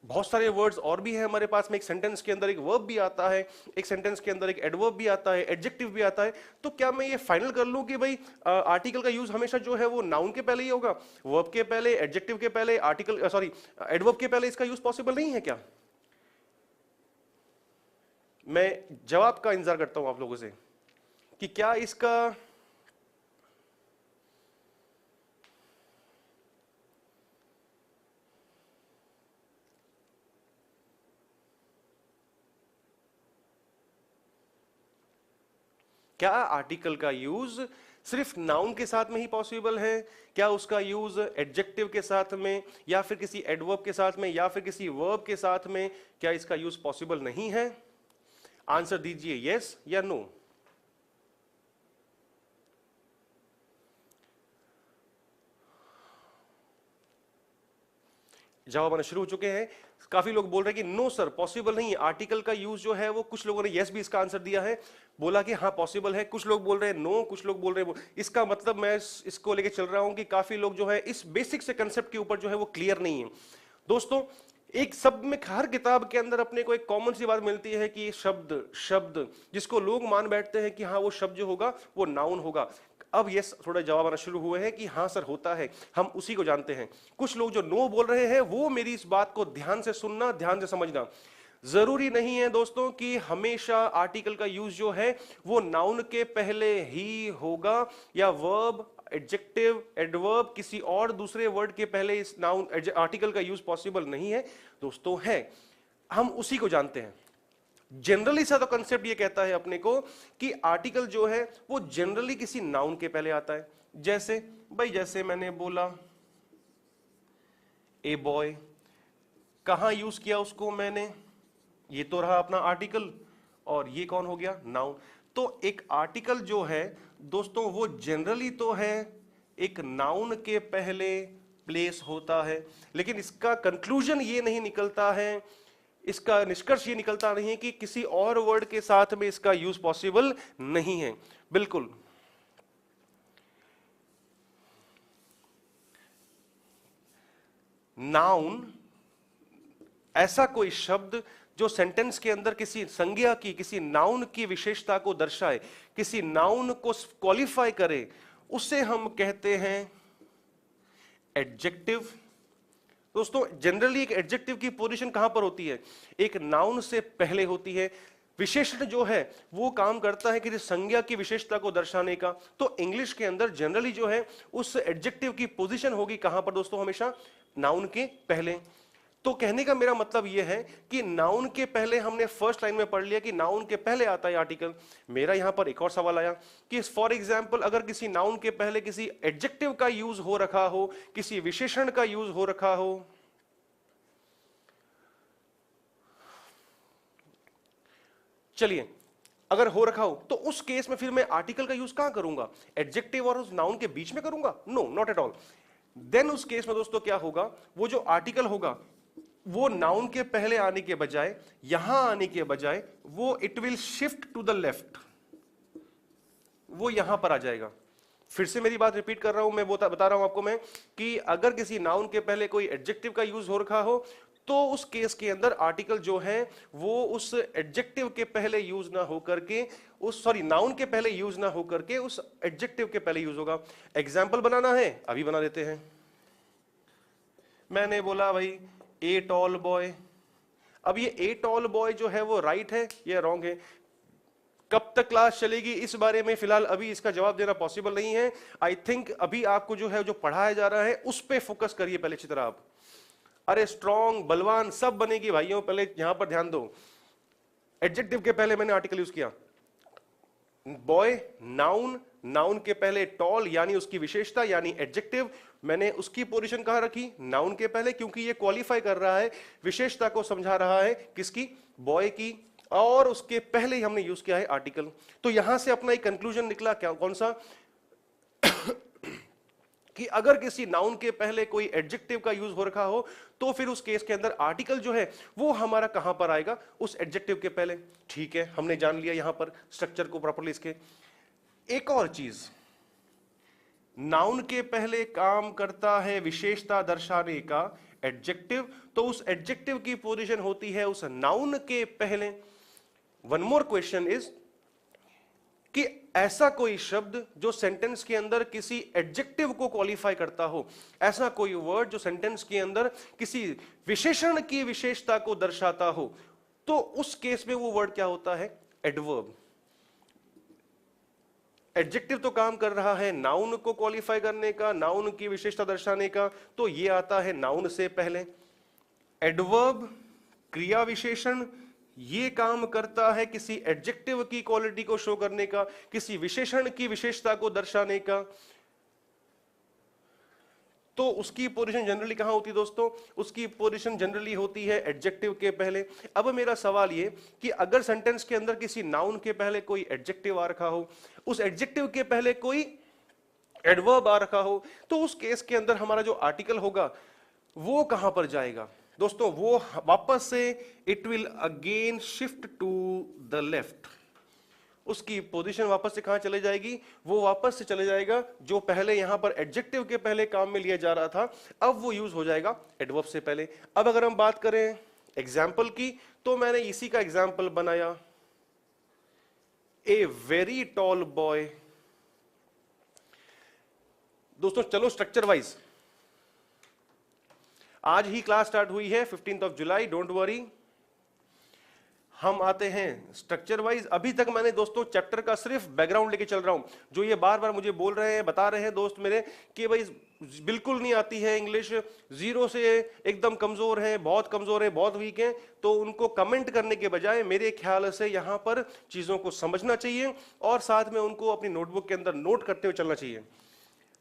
बहुत सारे वर्ड्स और भी है हमारे पास में। एक सेंटेंस के अंदर एक वर्ब भी आता है, एक सेंटेंस के अंदर एक एडवर्ब भी आता है, एडजेक्टिव भी आता है। तो क्या मैं ये फाइनल कर लूं कि भाई आर्टिकल का यूज हमेशा जो है वो नाउन के पहले ही होगा, वर्ब के पहले, एडजेक्टिव के पहले, आर्टिकल सॉरी एडवर्ब के पहले इसका यूज पॉसिबल नहीं है क्या? मैं जवाब का इंतजार करता हूं आप लोगों से कि क्या इसका क्या आर्टिकल का यूज सिर्फ नाउन के साथ में ही पॉसिबल है? क्या उसका यूज एडजेक्टिव के साथ में, या फिर किसी एडवर्ब के साथ में, या फिर किसी वर्ब के साथ में, क्या इसका यूज पॉसिबल नहीं है? आंसर दीजिए यस या नो। जवाब आना शुरू हो चुके हैं। काफी लोग बोल रहे हैं कि नो सर पॉसिबल नहीं है। आर्टिकल का यूज जो है वो, कुछ लोगों ने यस भी इसका आंसर दिया है, बोला कि हाँ पॉसिबल है। कुछ लोग बोल रहे हैं नो, कुछ लोग बोल रहे हैं इसका मतलब मैं इसको लेके चल रहा हूं कि काफी लोग जो है इस बेसिक से कंसेप्ट के ऊपर जो है वो क्लियर नहीं है। दोस्तों एक शब्द में, हर किताब के अंदर अपने को एक कॉमन सी बात मिलती है कि शब्द शब्द जिसको लोग मान बैठते हैं कि हाँ वो शब्द जो होगा वो नाउन होगा। अब ये थोड़ा जवाब आना शुरू हुए हैं कि हाँ सर होता है, हम उसी को जानते हैं। कुछ लोग जो नो बोल रहे हैं वो मेरी इस बात को ध्यान से सुनना, ध्यान से समझना। जरूरी नहीं है दोस्तों कि हमेशा आर्टिकल का यूज जो है वो नाउन के पहले ही होगा, या वर्ब, एडजेक्टिव, एडवर्ब, किसी और दूसरे वर्ड के पहले इस नाउन आर्टिकल का यूज पॉसिबल नहीं है दोस्तों। है, हम उसी को जानते हैं। जनरली सा तो कंसेप्ट ये कहता है अपने को कि आर्टिकल जो है वो जनरली किसी नाउन के पहले आता है। जैसे भाई, जैसे मैंने बोला ए बॉय, कहां यूज किया उसको मैंने, ये तो रहा अपना आर्टिकल, और ये कौन हो गया, नाउन। तो एक आर्टिकल जो है दोस्तों वो जनरली तो है एक नाउन के पहले प्लेस होता है, लेकिन इसका कंक्लूजन ये नहीं निकलता है, इसका निष्कर्ष ये निकलता नहीं है कि किसी और वर्ड के साथ में इसका यूज पॉसिबल नहीं है। बिल्कुल नाउन ऐसा कोई शब्द जो सेंटेंस के अंदर किसी संज्ञा की, किसी नाउन की विशेषता को दर्शाए, किसी नाउन को क्वालिफाई करे, उसे हम कहते हैं एडजेक्टिव। दोस्तों जनरली एक एडजेक्टिव की पोजीशन कहां पर होती है, एक नाउन से पहले होती है। विशेषण जो है वो काम करता है किसी संज्ञा की विशेषता को दर्शाने का। तो इंग्लिश के अंदर जनरली जो है उस एडजेक्टिव की पोजीशन होगी कहां पर दोस्तों, हमेशा नाउन के पहले। तो कहने का मेरा मतलब यह है कि नाउन के पहले, हमने फर्स्ट लाइन में पढ़ लिया कि नाउन के पहले आता है आर्टिकल। मेरा यहां पर एक और सवाल आया कि फॉर एग्जांपल अगर किसी नाउन के पहले किसी एडजेक्टिव का यूज हो रखा हो, किसी विशेषण का यूज हो रखा हो, चलिए अगर हो रखा हो तो उस केस में फिर मैं आर्टिकल का यूज कहां करूंगा, एडजेक्टिव और उस नाउन के बीच में करूंगा? No, not at all. Then उस केस में दोस्तों क्या होगा, वो जो आर्टिकल होगा वो नाउन के पहले आने के बजाय, यहां आने के बजाय, वो it will shift to the left, वो यहां पर आ जाएगा। फिर से मेरी बात रिपीट कर रहा हूं, मैं बता रहा हूं आपको मैं कि अगर किसी नाउन के पहले कोई एडजेक्टिव का यूज हो रखा हो तो उस केस के अंदर आर्टिकल जो है वो उस एडजेक्टिव के पहले यूज ना हो करके नाउन के पहले यूज ना हो करके उस एडजेक्टिव के पहले यूज होगा। एग्जाम्पल बनाना है, अभी बना देते हैं। मैंने बोला भाई ए टॉल बॉय। अब ये ए टॉल बॉय जो है वो राइट है या रॉन्ग है? कब तक क्लास चलेगी इस बारे में फिलहाल अभी इसका जवाब देना पॉसिबल नहीं है। आई थिंक अभी आपको जो है जो पढ़ाया जा रहा है उस पे फोकस करिए पहले अच्छी तरह आप। अरे स्ट्रॉन्ग, बलवान सब बनेगी भाइयों, पहले यहां पर ध्यान दो। एडजेक्टिव के पहले मैंने आर्टिकल यूज किया, बॉय नाउन, नाउन के पहले टॉल यानी उसकी विशेषता यानी एडजेक्टिव, मैंने उसकी पोजीशन कहां रखी? नाउन के पहले, क्योंकि ये क्वालिफाई कर रहा है, विशेषता को समझा रहा है, किसकी? बॉय की। और उसके पहले ही हमने यूज किया है आर्टिकल। तो यहां से अपना एक कंक्लूजन निकला, क्या कौन सा? कि अगर किसी नाउन के पहले कोई एडजेक्टिव का यूज हो रखा हो तो फिर उस केस के अंदर आर्टिकल जो है वो हमारा कहां पर आएगा? उस एडजेक्टिव के पहले। ठीक है, हमने जान लिया यहां पर स्ट्रक्चर को प्रॉपर्ली इसके। एक और चीज, नाउन के पहले काम करता है विशेषता दर्शाने का एडजेक्टिव, तो उस एडजेक्टिव की पोजीशन होती है उस नाउन के पहले। वन मोर क्वेश्चन इज कि ऐसा कोई शब्द जो सेंटेंस के अंदर किसी एडजेक्टिव को क्वालिफाई करता हो, ऐसा कोई वर्ड जो सेंटेंस के अंदर किसी विशेषण की विशेषता को दर्शाता हो, तो उस केस में वो वर्ड क्या होता है? एडवर्ब। एडजेक्टिव तो काम कर रहा है नाउन को क्वालिफाई करने का, नाउन की विशेषता दर्शाने का, तो ये आता है नाउन से पहले। एडवर्ब, क्रिया विशेषण, ये काम करता है किसी एडजेक्टिव की क्वालिटी को शो करने का, किसी विशेषण की विशेषता को दर्शाने का। तो उसकी पोजीशन जनरली कहां होती है दोस्तों? उसकी पोजीशन जनरली होती है एडजेक्टिव के पहले। अब मेरा सवाल ये कि अगर सेंटेंस के अंदर किसी नाउन के पहले कोई एडजेक्टिव आ रखा हो, उस एडजेक्टिव के पहले कोई एडवर्ब आ रखा हो, तो उस केस के अंदर हमारा जो आर्टिकल होगा वो कहां पर जाएगा दोस्तों? वो वापस से it will again shift to the left. उसकी पोजीशन वापस से कहां चले जाएगी? वो वापस से चले जाएगा जो पहले यहां पर एडजेक्टिव के पहले काम में लिया जा रहा था, अब वो यूज हो जाएगा एडवर्ब से पहले। अब अगर हम बात करें एग्जाम्पल की, तो मैंने इसी का एग्जाम्पल बनाया, ए वेरी टॉल बॉय। दोस्तों चलो स्ट्रक्चर वाइज, आज ही क्लास स्टार्ट हुई है 15 जुलाई, डोंट वरी। हम आते हैं स्ट्रक्चर वाइज। अभी तक मैंने दोस्तों चैप्टर का सिर्फ बैकग्राउंड लेके चल रहा हूं। जो ये बार बार मुझे बोल रहे हैं, बता रहे हैं दोस्त मेरे कि भाई बिल्कुल नहीं आती है इंग्लिश, जीरो से एकदम कमजोर है, बहुत कमजोर है, बहुत वीक है, तो उनको कमेंट करने के बजाय मेरे ख्याल से यहां पर चीजों को समझना चाहिए और साथ में उनको अपनी नोटबुक के अंदर नोट करते हुए चलना चाहिए।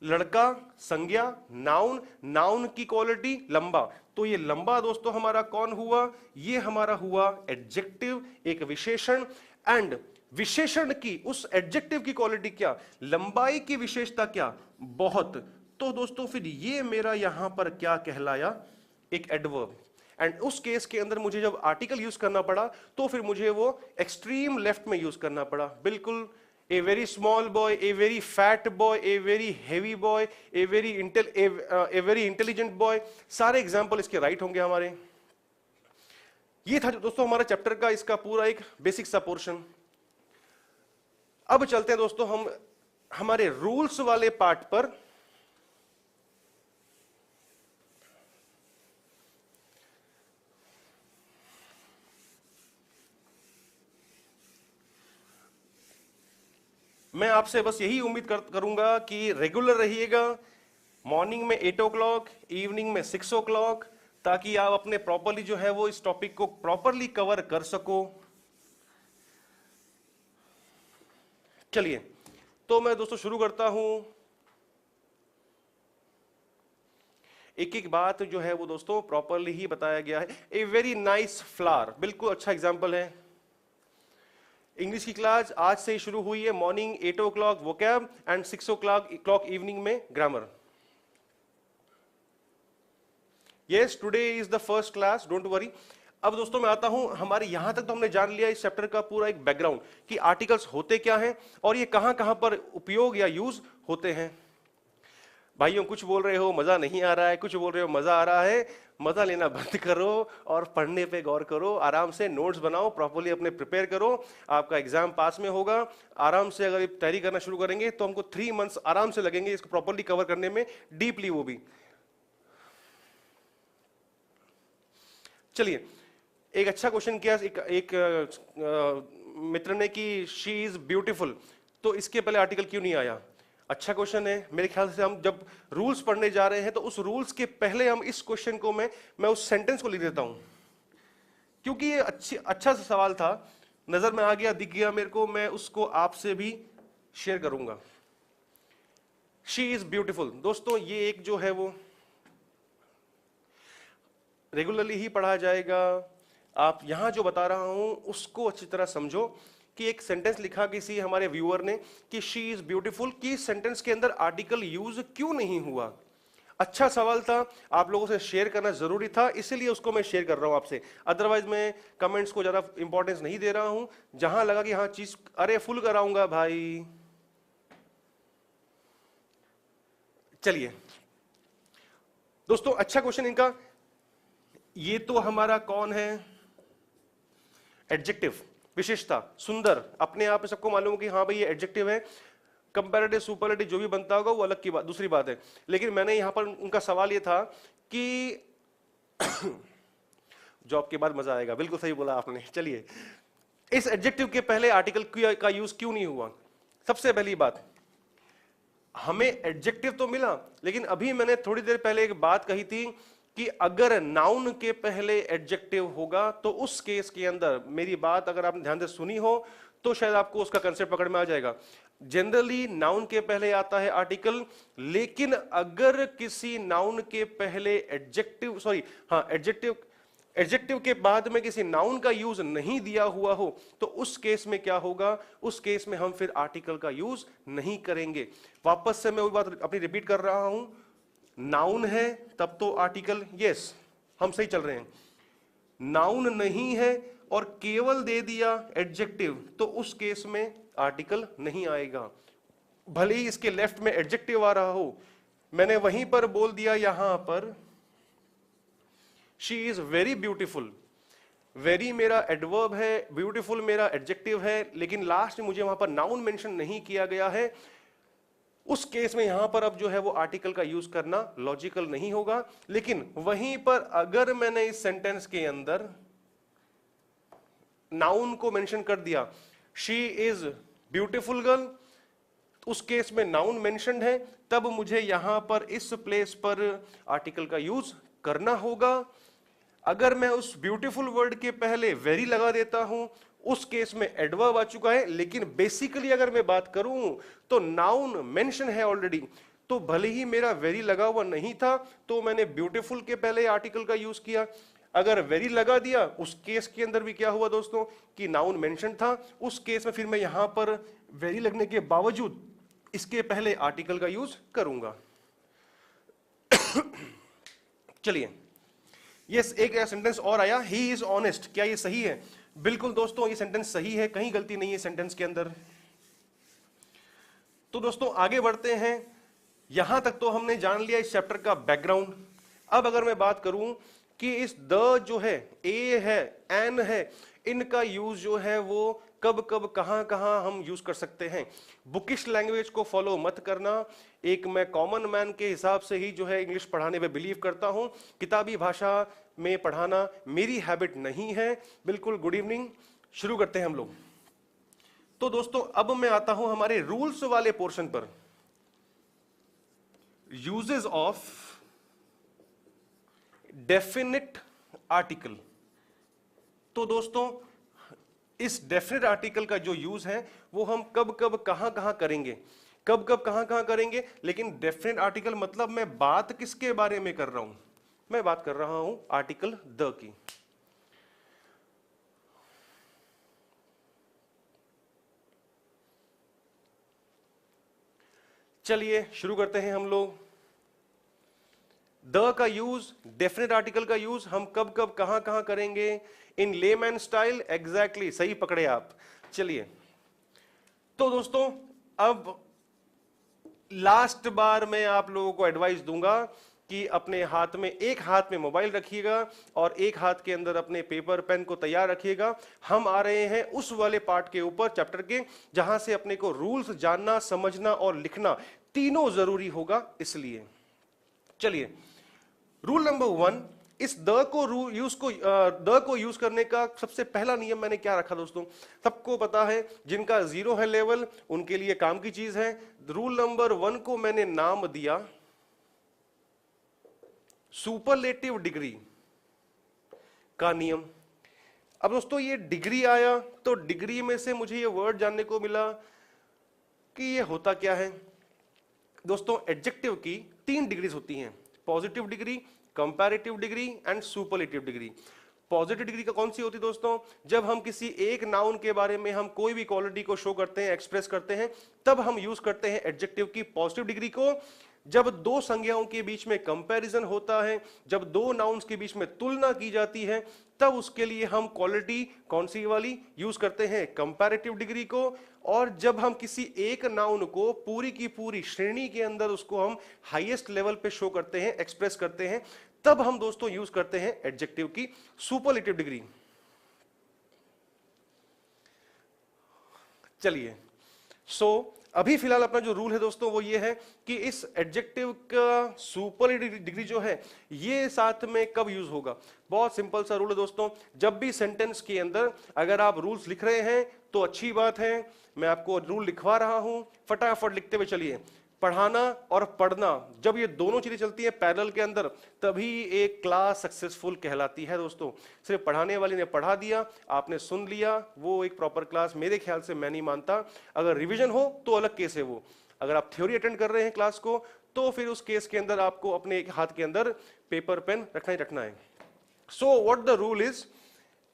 लड़का, संज्ञा, नाउन, नाउन की क्वालिटी लंबा, तो ये लंबा दोस्तों हमारा कौन हुआ? ये हमारा हुआ एडजेक्टिव, एक विशेषण। एंड विशेषण की, उस एडजेक्टिव की क्वालिटी क्या? लंबाई की विशेषता क्या? बहुत। तो दोस्तों फिर ये मेरा यहां पर क्या कहलाया? एक एडवर्ब। एंड उस केस के अंदर मुझे जब आर्टिकल यूज करना पड़ा तो फिर मुझे वो एक्सट्रीम लेफ्ट में यूज करना पड़ा। बिल्कुल, a very small boy, a very fat boy, a very heavy boy, a very intelligent boy, सारे एग्जाम्पल इसके राइट होंगे हमारे। ये था दोस्तों हमारा चैप्टर का इसका पूरा एक बेसिक सा पोर्शन। अब चलते हैं दोस्तों हम हमारे रूल्स वाले पार्ट पर। मैं आपसे बस यही उम्मीद करूंगा कि रेगुलर रहिएगा, मॉर्निंग में 8 o'clock, इवनिंग में 6 o'clock, ताकि आप अपने प्रॉपरली जो है वो इस टॉपिक को प्रॉपरली कवर कर सको। चलिए तो मैं दोस्तों शुरू करता हूं। एक एक बात जो है वो दोस्तों प्रॉपरली ही बताया गया है। ए वेरी नाइस फ्लावर, बिल्कुल अच्छा एग्जाम्पल है। इंग्लिश की क्लास आज से ही शुरू हुई है, morning 8 o'clock vocab and 6 o'clock evening में ग्रामर। Yes, today is the first class, don't worry. अब दोस्तों मैं आता हूं, हमारे यहां तक तो हमने जान लिया इस चैप्टर का पूरा एक बैकग्राउंड कि आर्टिकल्स होते क्या हैं और ये कहां कहां पर उपयोग या यूज होते हैं। भाइयों कुछ बोल रहे हो मजा नहीं आ रहा है, कुछ बोल रहे हो मजा आ रहा है, मजा लेना बंद करो और पढ़ने पे गौर करो, आराम से नोट्स बनाओ, प्रॉपर्ली अपने प्रिपेयर करो, आपका एग्जाम पास में होगा। आराम से अगर तैयारी करना शुरू करेंगे तो हमको 3 मंथ्स आराम से लगेंगे इसको प्रॉपर्ली कवर करने में, डीपली वो भी। चलिए, एक अच्छा क्वेश्चन किया एक मित्र ने कि शी इज ब्यूटीफुल, तो इसके पहले आर्टिकल क्यों नहीं आया? अच्छा क्वेश्चन है। मेरे ख्याल से हम जब रूल्स पढ़ने जा रहे हैं तो उस रूल्स के पहले हम इस क्वेश्चन को मैं उस सेंटेंस को लिख देता हूं, क्योंकि ये अच्छा सा सवाल था, नजर में आ गया, दिख गया मेरे को, मैं उसको आपसे भी शेयर करूंगा। शी इज ब्यूटीफुल, दोस्तों ये एक जो है वो रेगुलरली ही पढ़ा जाएगा। आप यहां जो बता रहा हूं उसको अच्छी तरह समझो कि एक सेंटेंस लिखा किसी हमारे व्यूअर ने कि शी इज ब्यूटीफुल, कि सेंटेंस के अंदर आर्टिकल यूज क्यों नहीं हुआ। अच्छा सवाल था, आप लोगों से शेयर करना जरूरी था, इसीलिए उसको मैं शेयर कर रहा हूं आपसे। अदरवाइज मैं कमेंट्स को ज्यादा इंपॉर्टेंस नहीं दे रहा हूं, जहां लगा कि हाँ चीज अरे फुल कराऊंगा भाई। चलिए दोस्तों, अच्छा क्वेश्चन इनका। ये तो हमारा कौन है? एडजेक्टिव, विशेषता, सुंदर, अपने आप में सबको मालूम कि हाँ भाई ये एडजेक्टिव है। कंपैरेटिव सुपरलेटिव जो भी बनता होगा वो अलग की बात, दूसरी बात है। लेकिन मैंने यहां पर उनका सवाल ये था कि जॉब के बाद मजा आएगा, बिल्कुल सही बोला आपने। चलिए, इस एडजेक्टिव के पहले आर्टिकल का यूज क्यों नहीं हुआ? सबसे पहली बात, हमें एडजेक्टिव तो मिला, लेकिन अभी मैंने थोड़ी देर पहले एक बात कही थी कि अगर नाउन के पहले एडजेक्टिव होगा तो उस केस के अंदर, मेरी बात अगर आपने ध्यान से सुनी हो तो शायद आपको उसका कंसेप्ट पकड़ में आ जाएगा। जनरली नाउन के पहले आता है आर्टिकल, लेकिन अगर किसी नाउन के पहले एडजेक्टिव, सॉरी हाँ एडजेक्टिव के बाद में किसी नाउन का यूज नहीं दिया हुआ हो तो उस केस में क्या होगा? उस केस में हम फिर आर्टिकल का यूज नहीं करेंगे। वापस से मैं वही बात अपनी रिपीट कर रहा हूं, नाउन है तब तो आर्टिकल, यस हम सही चल रहे हैं। नाउन नहीं है और केवल दे दिया एडजेक्टिव तो उस केस में आर्टिकल नहीं आएगा, भले ही इसके लेफ्ट में एडजेक्टिव आ रहा हो। मैंने वहीं पर बोल दिया, यहां पर she is very beautiful, very मेरा एडवर्ब है, ब्यूटीफुल मेरा एडजेक्टिव है, लेकिन लास्ट में मुझे वहां पर नाउन मेंशन नहीं किया गया है। उस केस में यहां पर अब जो है वो आर्टिकल का यूज करना लॉजिकल नहीं होगा। लेकिन वहीं पर अगर मैंने इस सेंटेंस के अंदर नाउन को मेंशन कर दिया, शी इज ब्यूटीफुल गर्ल, उस केस में नाउन मेंशन्ड है, तब मुझे यहां पर इस प्लेस पर आर्टिकल का यूज करना होगा। अगर मैं उस ब्यूटीफुल वर्ड के पहले वेरी लगा देता हूं, उस केस में एडवर्ब आ चुका है। लेकिन बेसिकली अगर मैं बात करूं तो नाउन मेंशन है ऑलरेडी, तो भले ही मेरा वेरी लगा हुआ नहीं था तो मैंने ब्यूटीफुल के पहले आर्टिकल का यूज किया। अगर वेरी लगा दिया उस केस के अंदर भी क्या हुआ दोस्तों कि नाउन मेंशन था, उस केस में फिर मैं यहां पर वेरी लगने के बावजूद इसके पहले आर्टिकल का यूज करूंगा। चलिए, यस एक सेंटेंस और आया, ही इज ऑनेस्ट, क्या ये सही है? बिल्कुल दोस्तों ये सेंटेंस सही है, कहीं गलती नहीं है सेंटेंस के अंदर। तो दोस्तों आगे बढ़ते हैं, यहां तक तो हमने जान लिया इस चैप्टर का बैकग्राउंड। अब अगर मैं बात करूं कि इस द जो है, ए है, एन है, इनका यूज जो है वो कब कब कहां कहां हम यूज कर सकते हैं। बुकिश लैंग्वेज को फॉलो मत करना, एक मैं कॉमन मैन के हिसाब से ही जो है इंग्लिश पढ़ाने में बिलीव करता हूं, किताबी भाषा में पढ़ाना मेरी हैबिट नहीं है। बिल्कुल, गुड इवनिंग, शुरू करते हैं हम लोग। तो दोस्तों अब मैं आता हूं हमारे रूल्स वाले पोर्शन पर, यूजेस ऑफ डेफिनिट आर्टिकल। तो दोस्तों इस डेफिनेट आर्टिकल का जो यूज है वो हम कब कब कहां कहां करेंगे, कब कब कहां कहां करेंगे। लेकिन डेफिनेट आर्टिकल मतलब मैं बात किसके बारे में कर रहा हूं? मैं बात कर रहा हूं आर्टिकल द की। चलिए शुरू करते हैं हम लोग। द का यूज, डेफिनेट आर्टिकल का यूज हम कब कब कहां कहां करेंगे, इन लेमैन स्टाइल, एग्जैक्टली सही पकड़े आप। चलिए तो दोस्तों अब लास्ट बार मैं आप लोगों को एडवाइस दूंगा कि अपने हाथ में, एक हाथ में मोबाइल रखिएगा और एक हाथ के अंदर अपने पेपर पेन को तैयार रखिएगा। हम आ रहे हैं उस वाले पार्ट के ऊपर, चैप्टर के, जहां से अपने को रूल्स जानना, समझना और लिखना तीनों जरूरी होगा। इसलिए चलिए रूल नंबर 1, इस द को यूज करने का सबसे पहला नियम मैंने क्या रखा दोस्तों, सबको पता है, जिनका 0 है लेवल उनके लिए काम की चीज है। रूल नंबर 1 को मैंने नाम दिया सुपरलेटिव डिग्री का नियम। अब दोस्तों ये डिग्री आया तो डिग्री में से मुझे ये वर्ड जानने को मिला कि ये होता क्या है। दोस्तों एडजेक्टिव की 3 डिग्रीज होती हैं, positive degree, comparative degree and superlative degree. Positive degree का कौन सी होती है दोस्तों, जब हम किसी एक नाउन के बारे में हम कोई भी क्वालिटी को शो करते हैं, एक्सप्रेस करते हैं, तब हम यूज करते हैं एडजेक्टिव की पॉजिटिव डिग्री को। जब दो संज्ञाओं के बीच में कंपैरिजन होता है, जब दो नाउन्स के बीच में तुलना की जाती है, तब उसके लिए हम क्वालिटी कौन सी वाली यूज करते हैं, कंपैरेटिव डिग्री को। और जब हम किसी एक नाउन को पूरी की पूरी श्रेणी के अंदर उसको हम हाईएस्ट लेवल पे शो करते हैं, एक्सप्रेस करते हैं, तब हम दोस्तों यूज करते हैं एडजेक्टिव की सुपरलेटिव डिग्री। चलिए अभी फिलहाल अपना जो रूल है दोस्तों वो ये है कि इस एडजेक्टिव का सुपरलेटिव डिग्री जो है ये साथ में कब यूज होगा। बहुत सिंपल सा रूल है दोस्तों, जब भी सेंटेंस के अंदर अगर आप रूल्स लिख रहे हैं तो अच्छी बात है, मैं आपको रूल लिखवा रहा हूं, फटाफट लिखते हुए चलिए। पढ़ाना और पढ़ना, जब ये दोनों चीजें चलती है पैरेलल के अंदर, तभी एक क्लास सक्सेसफुल कहलाती है दोस्तों। सिर्फ पढ़ाने वाले ने पढ़ा दिया, आपने सुन लिया, वो एक प्रॉपर क्लास मेरे ख्याल से मैं नहीं मानता। अगर रिवीजन हो तो अलग केस है वो, अगर आप थ्योरी अटेंड कर रहे हैं क्लास को तो फिर उस केस के अंदर आपको अपने एक हाथ के अंदर पेपर पेन रखना ही रखना है। So what the rule is,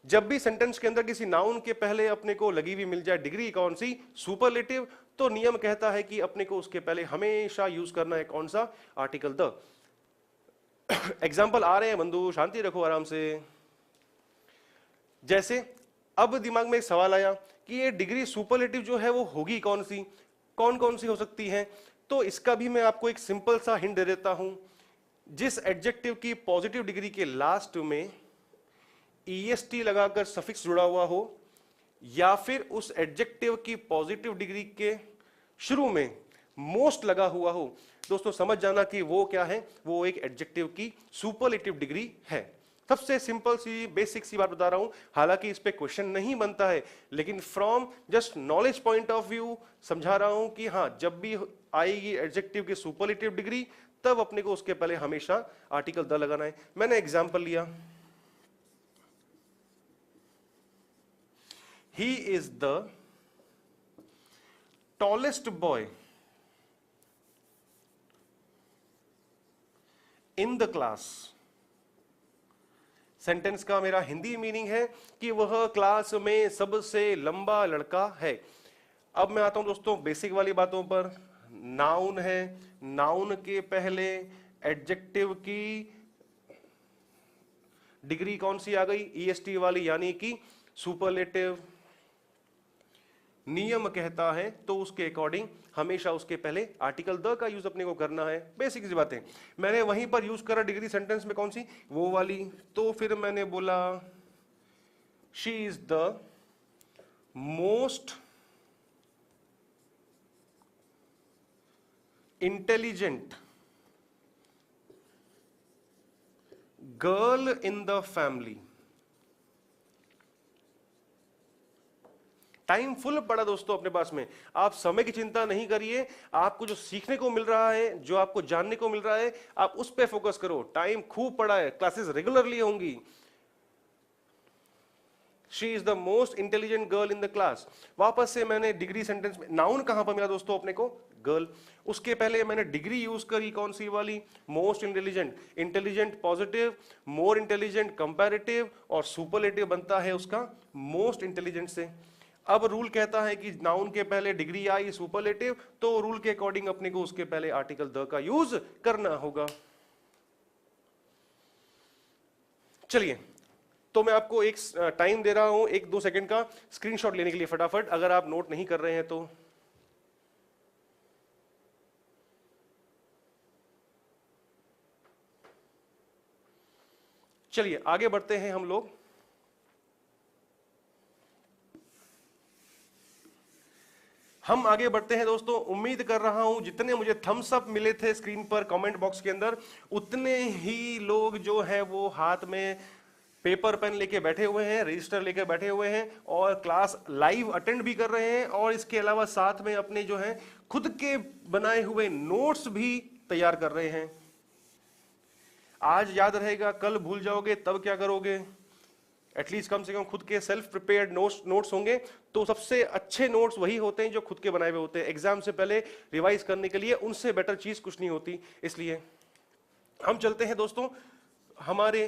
जब भी सेंटेंस के अंदर किसी नाउन के पहले अपने को लगी हुई मिल जाए डिग्री कौन सी, सुपरलेटिव, तो नियम कहता है कि अपने को उसके पहले हमेशा यूज करना है कौन सा, आर्टिकल द। एग्जाम्पल आ रहे हैं बंधु, शांति रखो आराम से। जैसे अब दिमाग में एक सवाल आया कि ये डिग्री सुपरलेटिव जो है वो होगी कौन सी, कौन कौन सी हो सकती है। तो इसका भी मैं आपको एक सिंपल सा हिंट दे देता हूं। जिस एडजेक्टिव की पॉजिटिव डिग्री के लास्ट में EST लगाकर सफिक्स जुड़ा हुआ हो, या फिर उस एडजेक्टिव की पॉजिटिव डिग्री के शुरू में मोस्ट लगा हुआ हो, दोस्तों समझ जाना कि वो क्या है, वो एक एडजेक्टिव की सुपरलेटिव डिग्री है। सबसे सिंपल सी बेसिक सी बात बता रहा हूं, हालांकि इस पे क्वेश्चन नहीं बनता है, लेकिन from just knowledge point of view समझा रहा हूं कि हाँ, जब भी आएगी एडजेक्टिव की सुपरलेटिव डिग्री तब अपने को उसके पहले हमेशा आर्टिकल द लगाना है। मैंने एग्जाम्पल लिया, he is the tallest boy in the class। Sentence का मेरा हिंदी मीनिंग है कि वह क्लास में सबसे लंबा लड़का है। अब मैं आता हूं दोस्तों बेसिक वाली बातों पर। नाउन है, नाउन के पहले एडजेक्टिव की डिग्री कौन सी आ गई, EST वाली, यानी कि सुपरलेटिव। नियम कहता है तो उसके अकॉर्डिंग हमेशा उसके पहले आर्टिकल द का यूज अपने को करना है। बेसिक सी बातें मैंने वहीं पर यूज करा डिग्री सेंटेंस में, कौन सी, वो वाली। तो फिर मैंने बोला she is the most intelligent girl in the family. Time full पड़ा दोस्तों अपने पास में, आप समय की चिंता नहीं करिए, आपको जो सीखने को मिल रहा है, जो आपको जानने को मिल रहा है, आप उस पे फोकस करो। टाइम खूब पड़ा है, क्लासेस रेगुलरली होंगी। She is the most intelligent girl in the class. वापस से मैंने डिग्री सेंटेंस में नाउन कहां पर मिला दोस्तों अपने को, गर्ल। उसके पहले मैंने डिग्री यूज करी कौन सी वाली, most intelligent. Intelligent positive, more intelligent comparative, और सुपरलेटिव बनता है उसका मोस्ट इंटेलिजेंट से। अब रूल कहता है कि नाउन के पहले डिग्री आई सुपरलेटिव, तो रूल के अकॉर्डिंग अपने को उसके पहले आर्टिकल द का यूज करना होगा। चलिए, तो मैं आपको एक टाइम दे रहा हूं, 1-2 सेकंड का स्क्रीनशॉट लेने के लिए फटाफट, अगर आप नोट नहीं कर रहे हैं तो। चलिए आगे बढ़ते हैं हम लोग। हम आगे बढ़ते हैं दोस्तों। उम्मीद कर रहा हूं जितने मुझे थम्स अप मिले थे स्क्रीन पर कमेंट बॉक्स के अंदर, उतने ही लोग जो है वो हाथ में पेपर पेन लेके बैठे हुए हैं, रजिस्टर लेके बैठे हुए हैं और क्लास लाइव अटेंड भी कर रहे हैं, और इसके अलावा साथ में अपने जो है खुद के बनाए हुए नोट्स भी तैयार कर रहे हैं। आज याद रहेगा, कल भूल जाओगे तब क्या करोगे? एटलीस्ट कम से कम खुद के सेल्फ प्रिपेयर्ड नोट्स होंगे। तो सबसे अच्छे नोट्स वही होते हैं जो खुद के बनाए हुए होते हैं। एग्जाम से पहले रिवाइज करने के लिए उनसे बेटर चीज कुछ नहीं होती। इसलिए हम चलते हैं दोस्तों हमारे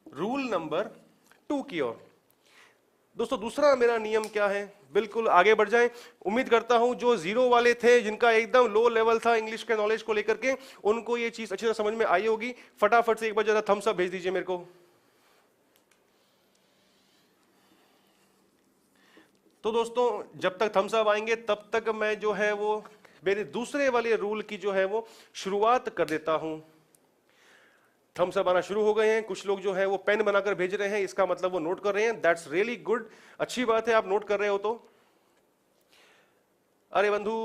रूल नंबर 2 की ओर। दोस्तों दूसरा मेरा नियम क्या है, बिल्कुल आगे बढ़ जाएं। उम्मीद करता हूं जो 0 वाले थे, जिनका एकदम लो लेवल था इंग्लिश के नॉलेज को लेकर के, उनको ये चीज अच्छी तरह समझ में आई होगी। फटाफट से एक बार जरा थम्स अप भेज दीजिए मेरे को। तो दोस्तों जब तक थम्स अप आएंगे तब तक मैं जो है वो मेरे दूसरे वाले रूल की जो है वो शुरुआत कर देता हूं। थम्स अप आना शुरू हो गए हैं, कुछ लोग जो है वो पेन बनाकर भेज रहे हैं, इसका मतलब वो नोट कर रहे हैं। दैट्स रियली गुड, अच्छी बात है आप नोट कर रहे हो तो। अरे बंधु,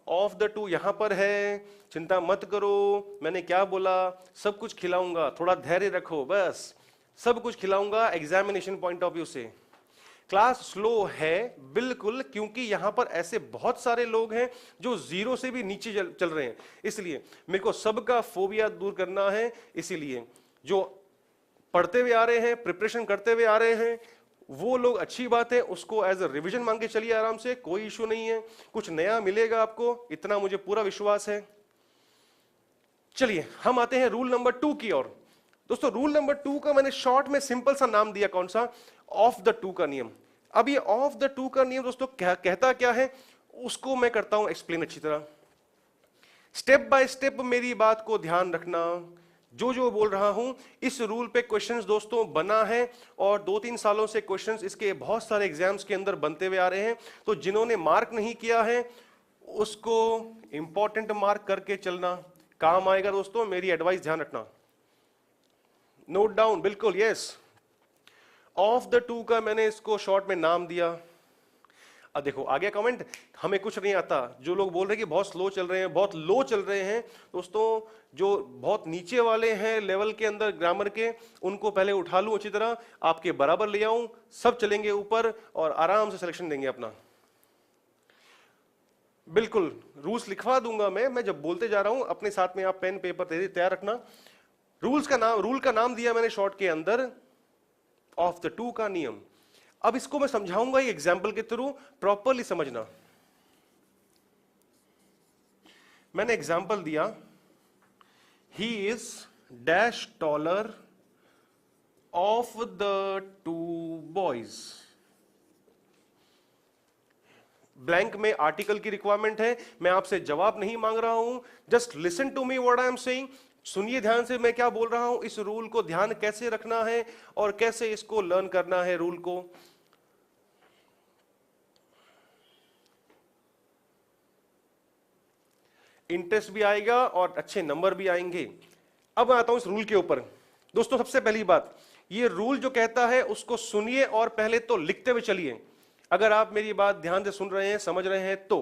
ऑफ द टू यहां पर है, चिंता मत करो, मैंने क्या बोला, सब कुछ खिलाऊंगा, थोड़ा धैर्य रखो, बस सब कुछ खिलाऊंगा एग्जामिनेशन पॉइंट ऑफ व्यू से। क्लास स्लो है बिल्कुल, क्योंकि यहां पर ऐसे बहुत सारे लोग हैं जो 0 से भी नीचे चल रहे हैं, इसलिए मेरे को सबका फोबिया दूर करना है। इसीलिए जो पढ़ते हुए आ रहे हैं, प्रिपरेशन करते हुए आ रहे हैं, वो लोग अच्छी बात है, उसको एज अ रिविजन मान के चलिए आराम से, कोई इशू नहीं है, कुछ नया मिलेगा आपको, इतना मुझे पूरा विश्वास है। चलिए हम आते हैं रूल नंबर 2 की ओर। दोस्तों रूल नंबर 2 का मैंने शॉर्ट में सिंपल सा नाम दिया, कौन सा? ऑफ द टू का नियम। अब ये ऑफ द टू का नियम दोस्तों कहता क्या है, उसको मैं करता हूं एक्सप्लेन अच्छी तरह। स्टेप बाय स्टेप मेरी बात को ध्यान रखना, जो जो बोल रहा हूं। इस रूल पे क्वेश्चंस दोस्तों बना है, और 2-3 सालों से क्वेश्चंस इसके बहुत सारे एग्जाम्स के अंदर बनते हुए आ रहे हैं। तो जिन्होंने मार्क नहीं किया है उसको इंपॉर्टेंट मार्क करके चलना, काम आएगा दोस्तों। मेरी एडवाइस ध्यान रखना, नोट डाउन, बिल्कुल यस। ऑफ द टू का मैंने इसको शॉर्ट में नाम दिया। अब देखो आ गया कमेंट, हमें कुछ नहीं आता। जो लोग बोल रहे हैं कि बहुत स्लो चल रहे हैं, बहुत लो चल रहे हैं, दोस्तों जो बहुत नीचे वाले हैं लेवल के अंदर ग्रामर के, उनको पहले उठा लूं अच्छी तरह, आपके बराबर ले आऊं, सब चलेंगे ऊपर और आराम से सिलेक्शन देंगे अपना। बिल्कुल रूल्स लिखवा दूंगा मैं जब बोलते जा रहा हूं, अपने साथ में आप पेन पेपर तैयार रखना। रूल का नाम दिया मैंने शॉर्ट के अंदर, ऑफ द टू का नियम। अब इसको मैं समझाऊंगा एक एग्जाम्पल के थ्रू, प्रॉपरली समझना। मैंने एग्जाम्पल दिया, he is dash taller of the two boys. Blank में आर्टिकल की रिक्वायरमेंट है, मैं आपसे जवाब नहीं मांग रहा हूं, just listen to me what I am saying. सुनिए ध्यान से मैं क्या बोल रहा हूं, इस रूल को ध्यान कैसे रखना है और कैसे इसको लर्न करना है रूल को। इंटरेस्ट भी आएगा और अच्छे नंबर भी आएंगे। अब आता हूं इस रूल के ऊपर। दोस्तों सबसे पहली बात, ये रूल जो कहता है उसको सुनिए और पहले तो लिखते हुए चलिए। अगर आप मेरी बात ध्यान से सुन रहे हैं, समझ रहे हैं, तो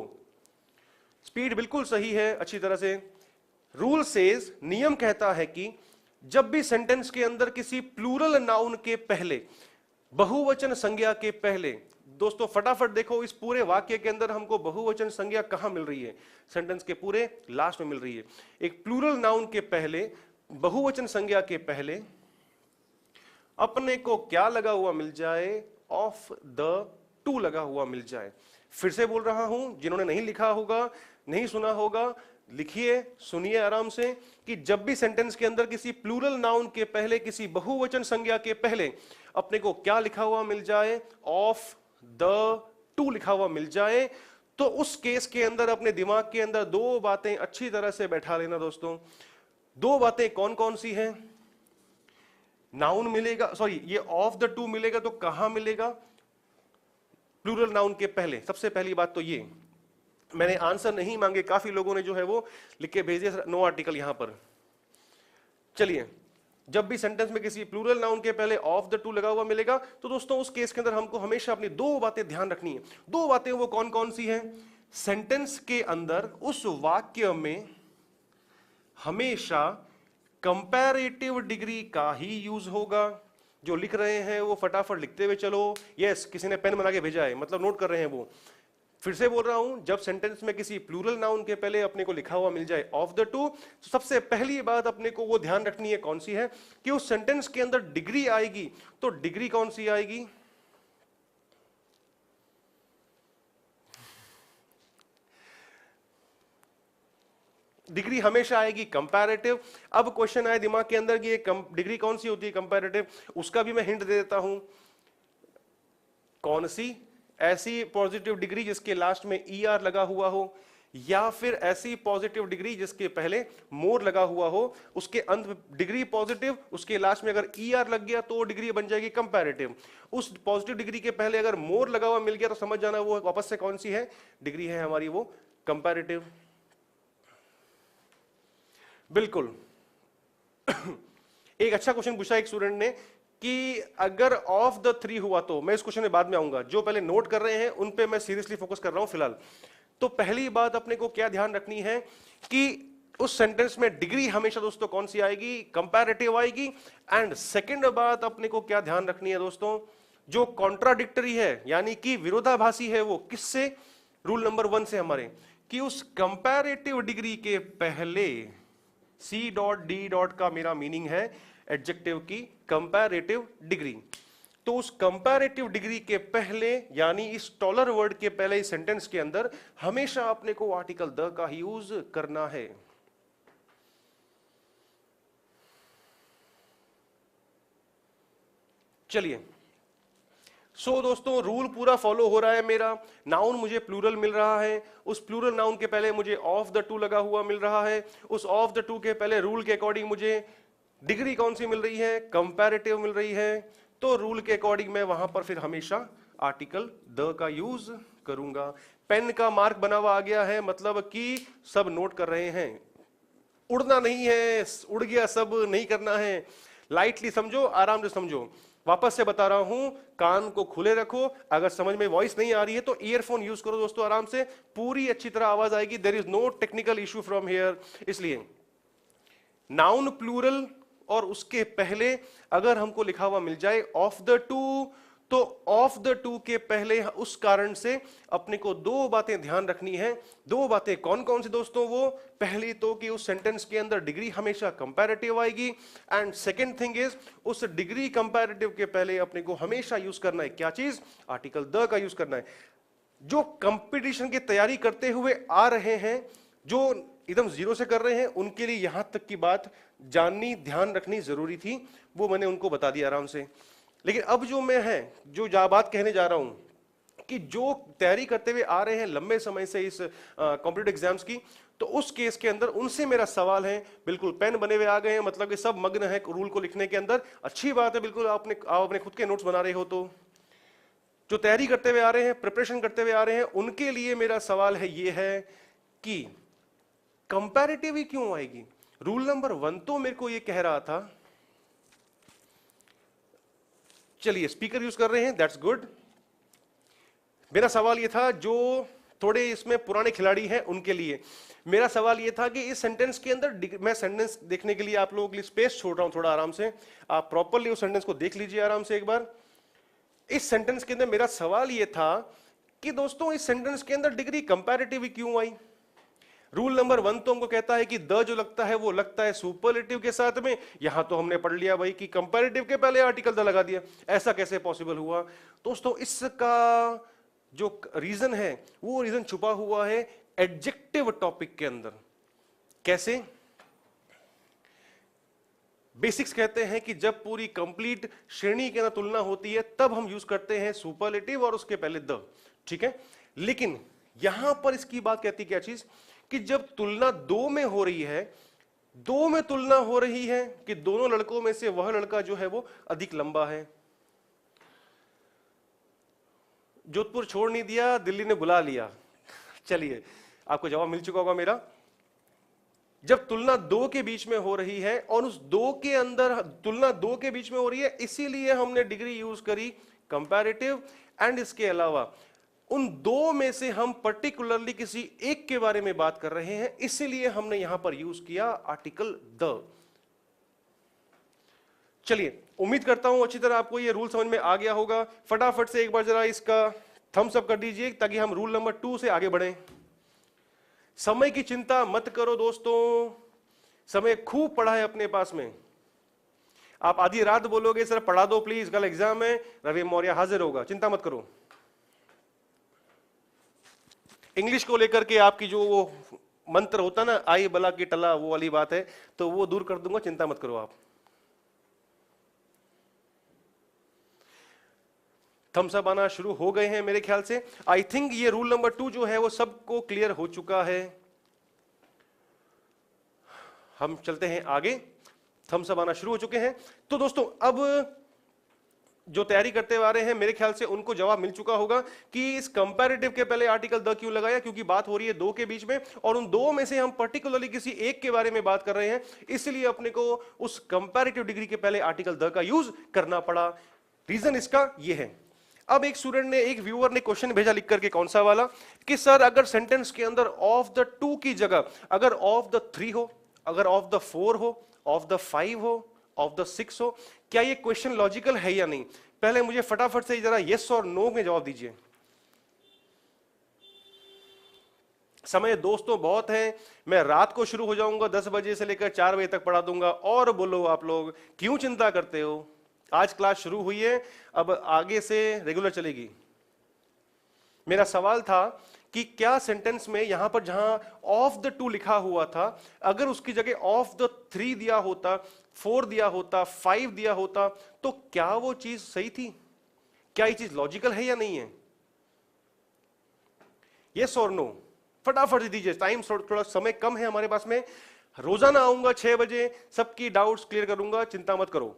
स्पीड बिल्कुल सही है अच्छी तरह से। रूल सेज, नियम कहता है कि जब भी सेंटेंस के अंदर किसी प्लूरल नाउन के पहले, बहुवचन संज्ञा के पहले, दोस्तों फटाफट देखो इस पूरे वाक्य के अंदर हमको बहुवचन संज्ञा कहां मिल रही है? सेंटेंस के पूरे लास्ट में मिल रही है। एक प्लूरल नाउन के पहले, बहुवचन संज्ञा के पहले अपने को क्या लगा हुआ मिल जाए? ऑफ द टू लगा हुआ मिल जाए। फिर से बोल रहा हूं, जिन्होंने नहीं लिखा होगा, नहीं सुना होगा, लिखिए, सुनिए आराम से, कि जब भी सेंटेंस के अंदर किसी प्लूरल नाउन के पहले, किसी बहुवचन संज्ञा के पहले अपने को क्या लिखा हुआ मिल जाए? ऑफ द टू लिखा हुआ मिल जाए, तो उस केस के अंदर अपने दिमाग के अंदर दो बातें अच्छी तरह से बैठा लेना दोस्तों। दो बातें कौन कौन सी हैं? नाउन मिलेगा, सॉरी ये ऑफ द टू मिलेगा तो कहां मिलेगा? प्लूरल नाउन के पहले। सबसे पहली बात तो ये, मैंने आंसर नहीं मांगे, काफी लोगों ने जो है वो लिख के भेजे नो आर्टिकल यहां पर। चलिए, जब भी सेंटेंस में किसी प्लूरल नाउन के पहले ऑफ द टू लगा हुआ मिलेगा तो दोस्तों उस केस के अंदर हमको हमेशा अपनी दो बातें ध्यान रखनी है। दो बातें वो कौन कौन सी हैं? सेंटेंस के अंदर उस वाक्य में हमेशा कंपैरेटिव डिग्री का ही यूज होगा। जो लिख रहे हैं वो फटाफट लिखते हुए चलो। यस, किसी ने पेन बना के भेजा है, मतलब नोट कर रहे हैं वो। फिर से बोल रहा हूं, जब सेंटेंस में किसी प्लूरल नाउन के पहले अपने को लिखा हुआ मिल जाए ऑफ द टू, तो सबसे पहली बात अपने को वो ध्यान रखनी है कौन सी है कि उस सेंटेंस के अंदर डिग्री आएगी तो डिग्री कौन सी आएगी? डिग्री हमेशा आएगी कंपैरेटिव। अब क्वेश्चन आया दिमाग के अंदर कि ये डिग्री कौन सी होती है कंपैरेटिव, उसका भी मैं हिंट दे देता हूं। कौन सी? ऐसी पॉजिटिव डिग्री जिसके लास्ट में ER लगा हुआ हो, या फिर ऐसी पॉजिटिव डिग्री जिसके पहले मोर लगा हुआ हो, उसके अंत में डिग्री पॉजिटिव, उसके लास्ट में अगर ER लग गया तो डिग्री बन जाएगी कंपैरेटिव। उस पॉजिटिव डिग्री के पहले अगर मोर लगा हुआ मिल गया तो समझ जाना वो वापस से कौन सी है डिग्री है हमारी, वो कंपैरेटिव। बिल्कुल। एक अच्छा क्वेश्चन पूछा एक स्टूडेंट ने कि अगर ऑफ द थ्री हुआ तो, मैं इस क्वेश्चन में बाद में आऊंगा, जो पहले नोट कर रहे हैं उन पे मैं सीरियसली फोकस कर रहा हूं फिलहाल। तो पहली बात अपने को क्या ध्यान रखनी है कि उस सेंटेंस में डिग्री हमेशा दोस्तों कौन सी आएगी? कंपैरेटिव आएगी। एंड सेकंड बात अपने को क्या ध्यान रखनी है दोस्तों, जो कॉन्ट्राडिक्टरी है यानी कि विरोधाभासी है, वो किससे? रूल नंबर 1 से हमारे, कि उस कंपैरेटिव डिग्री के पहले C.D. का मेरा मीनिंग है एडजेक्टिव की कंपैरेटिव डिग्री। तो उस कंपैरेटिव डिग्री के पहले यानी इस टॉलर वर्ड के पहले इस सेंटेंस के अंदर हमेशा अपने को आर्टिकल द का यूज करना है। चलिए, सो दोस्तों रूल पूरा फॉलो हो रहा है मेरा। नाउन मुझे प्लूरल मिल रहा है, उस प्लूरल नाउन के पहले मुझे ऑफ द टू लगा हुआ मिल रहा है, उस ऑफ द टू के पहले रूल के अकॉर्डिंग मुझे डिग्री कौन सी मिल रही है? कंपैरेटिव मिल रही है। तो रूल के अकॉर्डिंग मैं वहां पर फिर हमेशा आर्टिकल द का यूज करूंगा। पेन का मार्क बना हुआ आ गया है, मतलब कि सब नोट कर रहे हैं। उड़ना नहीं है, उड़ गया सब नहीं करना है, लाइटली समझो, आराम से समझो। वापस से बता रहा हूं, कान को खुले रखो। अगर समझ में वॉइस नहीं आ रही है तो ईयरफोन यूज करो दोस्तों, आराम से पूरी अच्छी तरह आवाज आएगी। There is no technical issue from here. इसलिए नाउन प्लूरल और उसके पहले अगर हमको लिखा हुआ मिल जाए ऑफ द टू, तो ऑफ द टू के पहले उस कारण से अपने को दो बातें ध्यान रखनी है। दो बातें कौन कौन सी दोस्तों? वो पहली तो कि उस सेंटेंस के अंदर डिग्री हमेशा कंपैरेटिव आएगी, एंड सेकंड थिंग इज उस डिग्री कंपैरेटिव के पहले अपने को हमेशा यूज करना है क्या चीज? आर्टिकल द का यूज करना है। जो कंपटीशन की तैयारी करते हुए आ रहे हैं, जो एकदम जीरो से कर रहे हैं, उनके लिए यहां तक की बात जाननी, ध्यान रखनी जरूरी थी, वो मैंने उनको बता दिया आराम से। लेकिन अब जो मैं है जो बात कहने जा रहा हूं कि जो तैयारी करते हुए आ रहे हैं लंबे समय से इस कॉम्पिटिटिव एग्जाम्स की, तो उस केस के अंदर उनसे मेरा सवाल है, बिल्कुल पेन बने हुए आ गए हैं, मतलब कि सब मग्न है रूल को लिखने के अंदर, अच्छी बात है, बिल्कुल आप अपने खुद के नोट्स बना रहे हो। तो जो तैयारी करते हुए आ रहे हैं, प्रिपरेशन करते हुए आ रहे हैं, उनके लिए मेरा सवाल है ये है कि कंपैरेटिव ही क्यों आएगी? रूल नंबर 1 तो मेरे को ये कह रहा था, चलिए स्पीकर यूज कर रहे हैं, दैट्स गुड। मेरा सवाल ये था जो थोड़े इसमें पुराने खिलाड़ी हैं उनके लिए, मेरा सवाल ये था कि इस सेंटेंस के अंदर, मैं सेंटेंस देखने के लिए आप लोगों के लिए स्पेस छोड़ रहा हूं थोड़ा, आराम से आप प्रॉपरली उस सेंटेंस को देख लीजिए आराम से एक बार। इस सेंटेंस के अंदर मेरा सवाल ये था कि दोस्तों इस सेंटेंस के अंदर डिग्री कंपैरेटिव क्यों आई? रूल नंबर 1 तो हमको कहता है कि द जो लगता है वो लगता है सुपरलेटिव के साथ में। यहां तो हमने पढ़ लिया भाई कि कंपैरेटिव के पहले आर्टिकल द लगा दिया, ऐसा कैसे पॉसिबल हुआ? दोस्तों इसका जो रीजन है वो रीजन छुपा हुआ है एडजेक्टिव टॉपिक के अंदर। कैसे? बेसिक्स कहते हैं कि जब पूरी कंप्लीट श्रेणी के अंदर तुलना होती है तब हम यूज करते हैं सुपरलेटिव और उसके पहले द, ठीक है। लेकिन यहां पर इसकी बात कहती क्या चीज कि जब तुलना दो में हो रही है दो में तुलना हो रही है कि दोनों लड़कों में से वह लड़का जो है वो अधिक लंबा है। जोधपुर छोड़ नहीं दिया, दिल्ली ने बुला लिया। चलिए, आपको जवाब मिल चुका होगा मेरा। जब तुलना दो के बीच में हो रही है और उस दो के अंदर तुलना दो के बीच में हो रही है, इसीलिए हमने डिग्री यूज करी कंपैरेटिव। एंड इसके अलावा उन दो में से हम पर्टिकुलरली किसी एक के बारे में बात कर रहे हैं, इसीलिए हमने यहां पर यूज किया आर्टिकल द। चलिए, उम्मीद करता हूं अच्छी तरह आपको ये रूल समझ में आ गया होगा। फटाफट से एक बार जरा इसका थम्स अप कर दीजिए ताकि हम रूल नंबर 2 से आगे बढ़ें। समय की चिंता मत करो दोस्तों, समय खूब पड़ा है अपने पास में। आप आधी रात बोलोगे सर पढ़ा दो प्लीज, कल एग्जाम है, रवि मौर्य हाजिर होगा, चिंता मत करो। इंग्लिश को लेकर के आपकी जो वो मंत्र होता ना, आई बला की टला, वो वाली बात है, तो वो दूर कर दूंगा, चिंता मत करो आप। थम्स अप आना शुरू हो गए हैं मेरे ख्याल से। आई थिंक ये रूल नंबर 2 जो है वो सबको क्लियर हो चुका है। हम चलते हैं आगे। थम्स अप आना शुरू हो चुके हैं। तो दोस्तों, अब जो तैयारी करते आ रहे हैं मेरे ख्याल से उनको जवाब मिल चुका होगा कि इस कंपैरेटिव के पहले आर्टिकल द क्यों लगाया, क्योंकि बात हो रही है दो के बीच में और उन दो में से हम पर्टिकुलरली किसी एक के बारे में बात कर रहे हैं, इसलिए अपने को उस कंपैरेटिव डिग्री के पहले आर्टिकल द का यूज करना पड़ा। रीजन इसका यह है। अब एक स्टूडेंट ने, एक व्यूअर ने क्वेश्चन भेजा लिख करके, कौन सा वाला, कि सर अगर सेंटेंस के अंदर ऑफ द 2 की जगह अगर ऑफ द 3 हो, अगर ऑफ द 4 हो, ऑफ द 5 हो, ऑफ द 6 हो, क्या ये क्वेश्चन लॉजिकल है या नहीं? पहले मुझे फटाफट से जरा यस और नो में जवाब दीजिए। समय दोस्तों बहुत है, मैं रात को शुरू हो जाऊंगा 10 बजे से लेकर 4 बजे तक पढ़ा दूंगा। और बोलो आप लोग, क्यों चिंता करते हो? आज क्लास शुरू हुई है, अब आगे से रेगुलर चलेगी। मेरा सवाल था कि क्या सेंटेंस में यहां पर जहां ऑफ द 2 लिखा हुआ था, अगर उसकी जगह ऑफ द 3 दिया होता, 4 दिया होता, 5 दिया होता, तो क्या वो चीज सही थी? क्या ये चीज लॉजिकल है या नहीं है? यस और नो फटाफट से दीजिए, टाइम थोड़ा समय कम है हमारे पास में। रोजाना आऊंगा 6 बजे, सबकी डाउट्स क्लियर करूंगा, चिंता मत करो।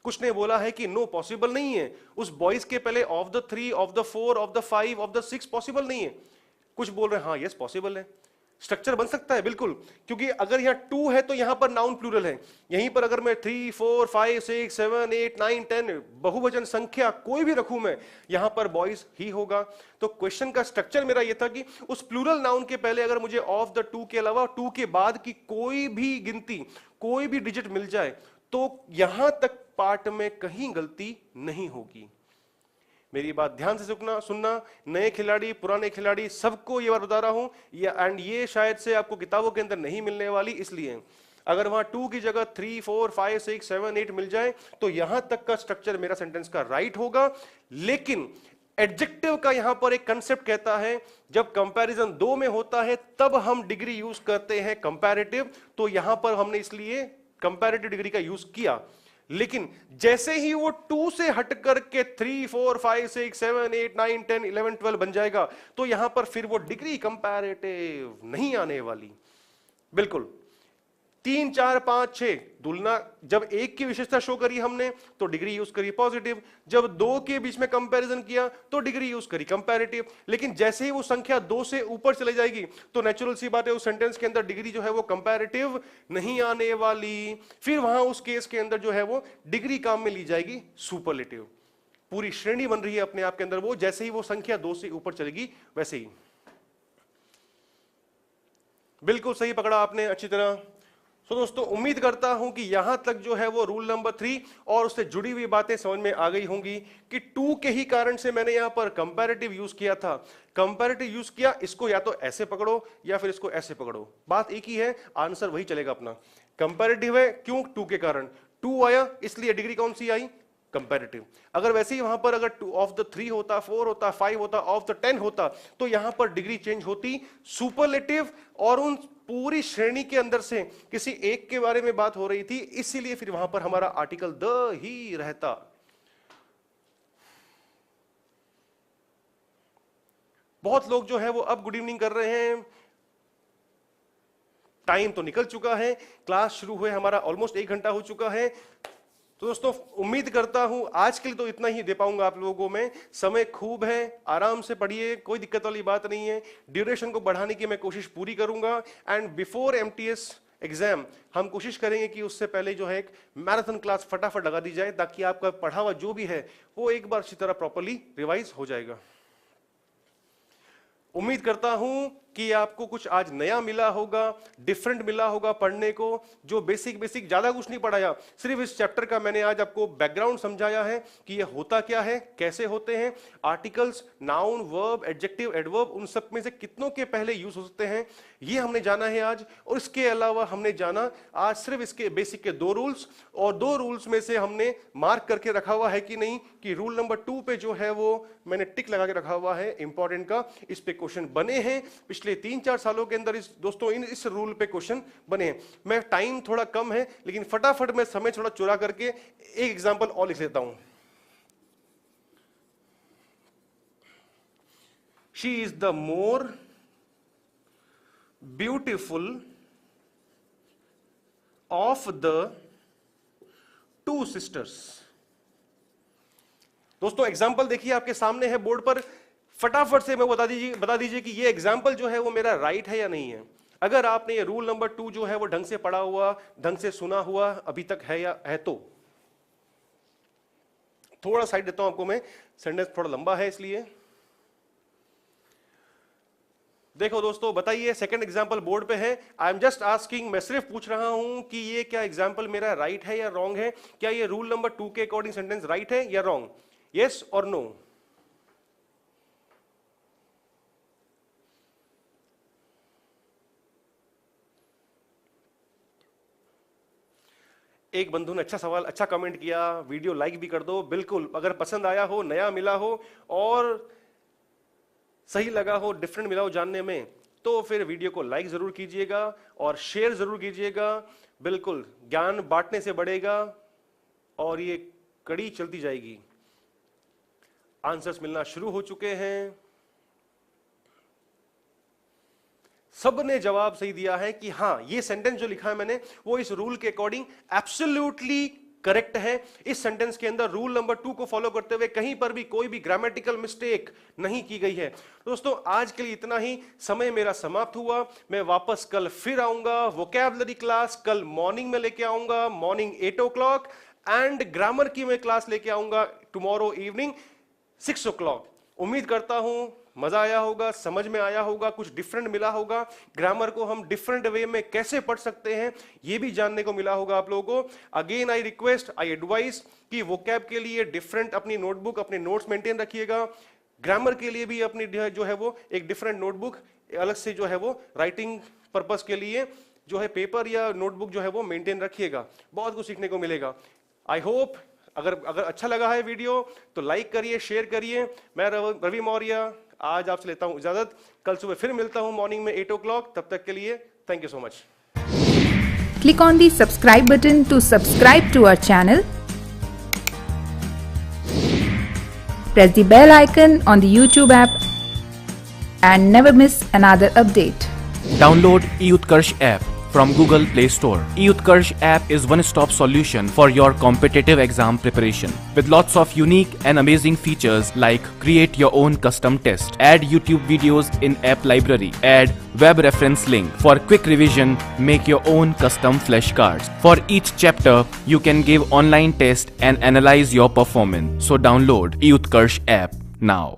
कुछ ने बोला है कि नो पॉसिबल नहीं है, उस बॉयज के पहले of the 3, of the 4, of the 5, of the 6 possible नहीं है। कुछ बोल रहे हैं हाँ यस पॉसिबल है, स्ट्रक्चर बन सकता है बिल्कुल, क्योंकि अगर यहां 2 है तो यहां पर नाउन प्लूरल है। यहीं पर अगर मैं 3, 4, 5, 6, 7, 8, 9, 10 बहुवचन संख्या कोई भी रखूं मैं, यहां पर बॉयज ही होगा। तो क्वेश्चन का स्ट्रक्चर मेरा यह था कि उस प्लूरल नाउन के पहले अगर मुझे ऑफ द 2 के अलावा 2 के बाद की कोई भी गिनती, कोई भी डिजिट मिल जाए, तो यहां तक पार्ट में कहीं गलती नहीं होगी। मेरी बात ध्यान से सुनना, नए खिलाड़ी, पुराने खिलाड़ी, सबको ये बात बता रहा हूं, एंड ये शायद से आपको किताबों के अंदर नहीं मिलने वाली, इसलिए अगर वहां 2 की जगह 3, 4, 5, 6, 7, 8 मिल जाए तो यहां तक का स्ट्रक्चर मेरा सेंटेंस का राइट होगा। लेकिन एडजेक्टिव का यहां पर एक कंसेप्ट कहता है, जब कंपैरिजन 2 में होता है तब हम डिग्री यूज करते हैं कंपैरेटिव, तो यहां पर हमने इसलिए कंपैरेटिव डिग्री का यूज किया। लेकिन जैसे ही वो 2 से हट करके 3, 4, 5, 6, 7, 8, 9, 10, 11, 12 बन जाएगा, तो यहां पर फिर वो डिग्री कंपैरेटिव नहीं आने वाली। बिल्कुल 3, 4, 5, 6 तुलना, जब एक की विशेषता शो करी हमने तो डिग्री यूज करी पॉजिटिव, जब 2 के बीच में कंपैरिजन किया तो डिग्री यूज करी कंपैरेटिव। लेकिन जैसे ही वो संख्या 2 से ऊपर चले जाएगी तो नेचुरल सी बात है उस सेंटेंस के अंदर डिग्री जो है वो कंपैरेटिव नहीं आने वाली। फिर वहां उस केस के अंदर जो है वो डिग्री काम में ली जाएगी सुपरलेटिव। पूरी श्रेणी बन रही है अपने आप के अंदर वो, जैसे ही वो संख्या 2 से ऊपर चलेगी वैसे ही। बिल्कुल सही पकड़ा आपने अच्छी तरह। तो दोस्तों उम्मीद करता हूं कि यहां तक जो है वो रूल नंबर 3 और उससे जुड़ी हुई बातें समझ में आ गई होंगी कि 2 के ही कारण से मैंने यहां पर कंपैरेटिव यूज किया था। कंपैरेटिव यूज किया, इसको या तो ऐसे पकड़ो या फिर इसको ऐसे पकड़ो, बात एक ही है, आंसर वही चलेगा अपना। कंपैरेटिव है क्यों? 2 के कारण 2 आया, इसलिए डिग्री कौन सी आई? कंपैरेटिव। अगर वैसे ही वहां पर अगर 2 ऑफ द 3 होता, 4 होता, 5 होता, ऑफ द 10 होता, तो यहां पर डिग्री चेंज होती सुपरलेटिव, और उन पूरी श्रेणी के अंदर से किसी एक के बारे में बात हो रही थी, इसीलिए फिर वहां पर हमारा आर्टिकल द ही रहता। बहुत लोग जो है वो अब गुड इवनिंग कर रहे हैं, टाइम तो निकल चुका है, क्लास शुरू हुए हमारा ऑलमोस्ट 1 घंटा हो चुका है। तो दोस्तों उम्मीद करता हूं आज के लिए तो इतना ही दे पाऊंगा आप लोगों को मैं। समय खूब है, आराम से पढ़िए, कोई दिक्कत वाली बात नहीं है। ड्यूरेशन को बढ़ाने की मैं कोशिश पूरी करूंगा एंड बिफोर एमटीएस एग्जाम हम कोशिश करेंगे कि उससे पहले जो है एक मैराथन क्लास फटाफट लगा दी जाए, ताकि आपका पढ़ा हुआ जो भी है वो एक बार अच्छी तरह प्रॉपर्ली रिवाइज हो जाएगा। उम्मीद करता हूं कि आपको कुछ आज नया मिला होगा, डिफरेंट मिला होगा पढ़ने को। जो बेसिक ज्यादा कुछ नहीं पढ़ाया, सिर्फ इस चैप्टर का मैंने आज आपको बैकग्राउंड समझाया है कि ये होता क्या है, कैसे होते हैं, articles, noun, verb, adjective, adverb, उन सब में से कितनों के पहले यूज हो सकते हैं, ये हमने जाना है आज। और इसके अलावा हमने जाना आज सिर्फ इसके बेसिक के 2 रूल्स, और 2 रूल्स में से हमने मार्क करके रखा हुआ है कि नहीं कि रूल नंबर 2 पे जो है वो मैंने टिक लगा के रखा हुआ है इंपॉर्टेंट का, इस पे क्वेश्चन बने हैं पिछले 3-4 सालों के अंदर। दोस्तों इस रूल पे क्वेश्चन बने हैं। मैं टाइम थोड़ा कम है लेकिन फटाफट मैं समय थोड़ा चुरा करके एक एग्जांपल और लिख लेता हूं। She is the more beautiful of the 2 sisters. दोस्तों एग्जाम्पल देखिए आपके सामने है बोर्ड पर, फटाफट से मैं बता दीजिए कि ये एग्जाम्पल जो है वो मेरा राइट है या नहीं है। अगर आपने ये रूल नंबर 2 जो है वो ढंग से पढ़ा हुआ, ढंग से सुना हुआ अभी तक है या है, तो थोड़ा साइड देता हूं आपको मैं, सेंटेंस थोड़ा लंबा है इसलिए। देखो दोस्तों बताइए, सेकंड एग्जांपल बोर्ड पे है। आई एम जस्ट आस्किंग, मैं सिर्फ पूछ रहा हूं कि ये क्या एग्जांपल मेरा राइट है या रॉन्ग है। क्या ये रूल नंबर 2 के अकॉर्डिंग सेंटेंस राइट है या रॉन्ग? यस और नो। एक बंधु ने अच्छा सवाल, अच्छा कमेंट किया, वीडियो लाइक भी कर दो। बिल्कुल, अगर पसंद आया हो, नया मिला हो और सही लगा हो, डिफरेंट मिला हो जानने में, तो फिर वीडियो को लाइक जरूर कीजिएगा और शेयर जरूर कीजिएगा। बिल्कुल, ज्ञान बांटने से बढ़ेगा और ये कड़ी चलती जाएगी। आंसर्स मिलना शुरू हो चुके हैं। सबने जवाब सही दिया है कि हां, ये सेंटेंस जो लिखा है मैंने वो इस रूल के अकॉर्डिंग एब्सोल्युटली करेक्ट है। इस सेंटेंस के अंदर रूल नंबर 2 को फॉलो करते हुए कहीं पर भी कोई भी ग्रामेटिकल मिस्टेक नहीं की गई है। दोस्तों आज के लिए इतना ही, समय मेरा समाप्त हुआ। मैं वापस कल फिर आऊंगा, वोकैबुलरी क्लास कल मॉर्निंग में लेके आऊंगा, मॉर्निंग 8 o'clock, एंड ग्रामर की मैं क्लास लेके आऊंगा टुमारो इवनिंग 6 o'clock। उम्मीद करता हूं मजा आया होगा, समझ में आया होगा, कुछ डिफरेंट मिला होगा। ग्रामर को हम डिफरेंट वे में कैसे पढ़ सकते हैं ये भी जानने को मिला होगा आप लोगों को। Again I request, I advice कि वोकैब के लिए डिफरेंट अपनी नोटबुक, अपने नोट्स मेंटेन रखिएगा। ग्रामर के लिए भी अपनी जो है वो एक डिफरेंट नोटबुक अलग से जो है वो राइटिंग पर्पस के लिए जो है पेपर या नोटबुक जो है वो मेंटेन रखिएगा। बहुत कुछ सीखने को मिलेगा। आई होप अगर अच्छा लगा है वीडियो तो लाइक करिए, शेयर करिए। मैं रवि मौर्य आज आपसे लेता हूं इजाजत। कल सुबह फिर मिलता हूं मॉर्निंग में 8 o'clock। तब तक के लिए thank you so much. Click on the subscribe button to subscribe to our channel. Press the bell icon on the YouTube app and never miss another update. Download eUtkarsh app from Google Play Store. eUtkarsh app is one-stop solution for your competitive exam preparation with lots of unique and amazing features like create your own custom test, add YouTube videos in app library, add web reference link for quick revision, make your own custom flashcards. For each chapter, you can give online test and analyze your performance. So download eUtkarsh app now.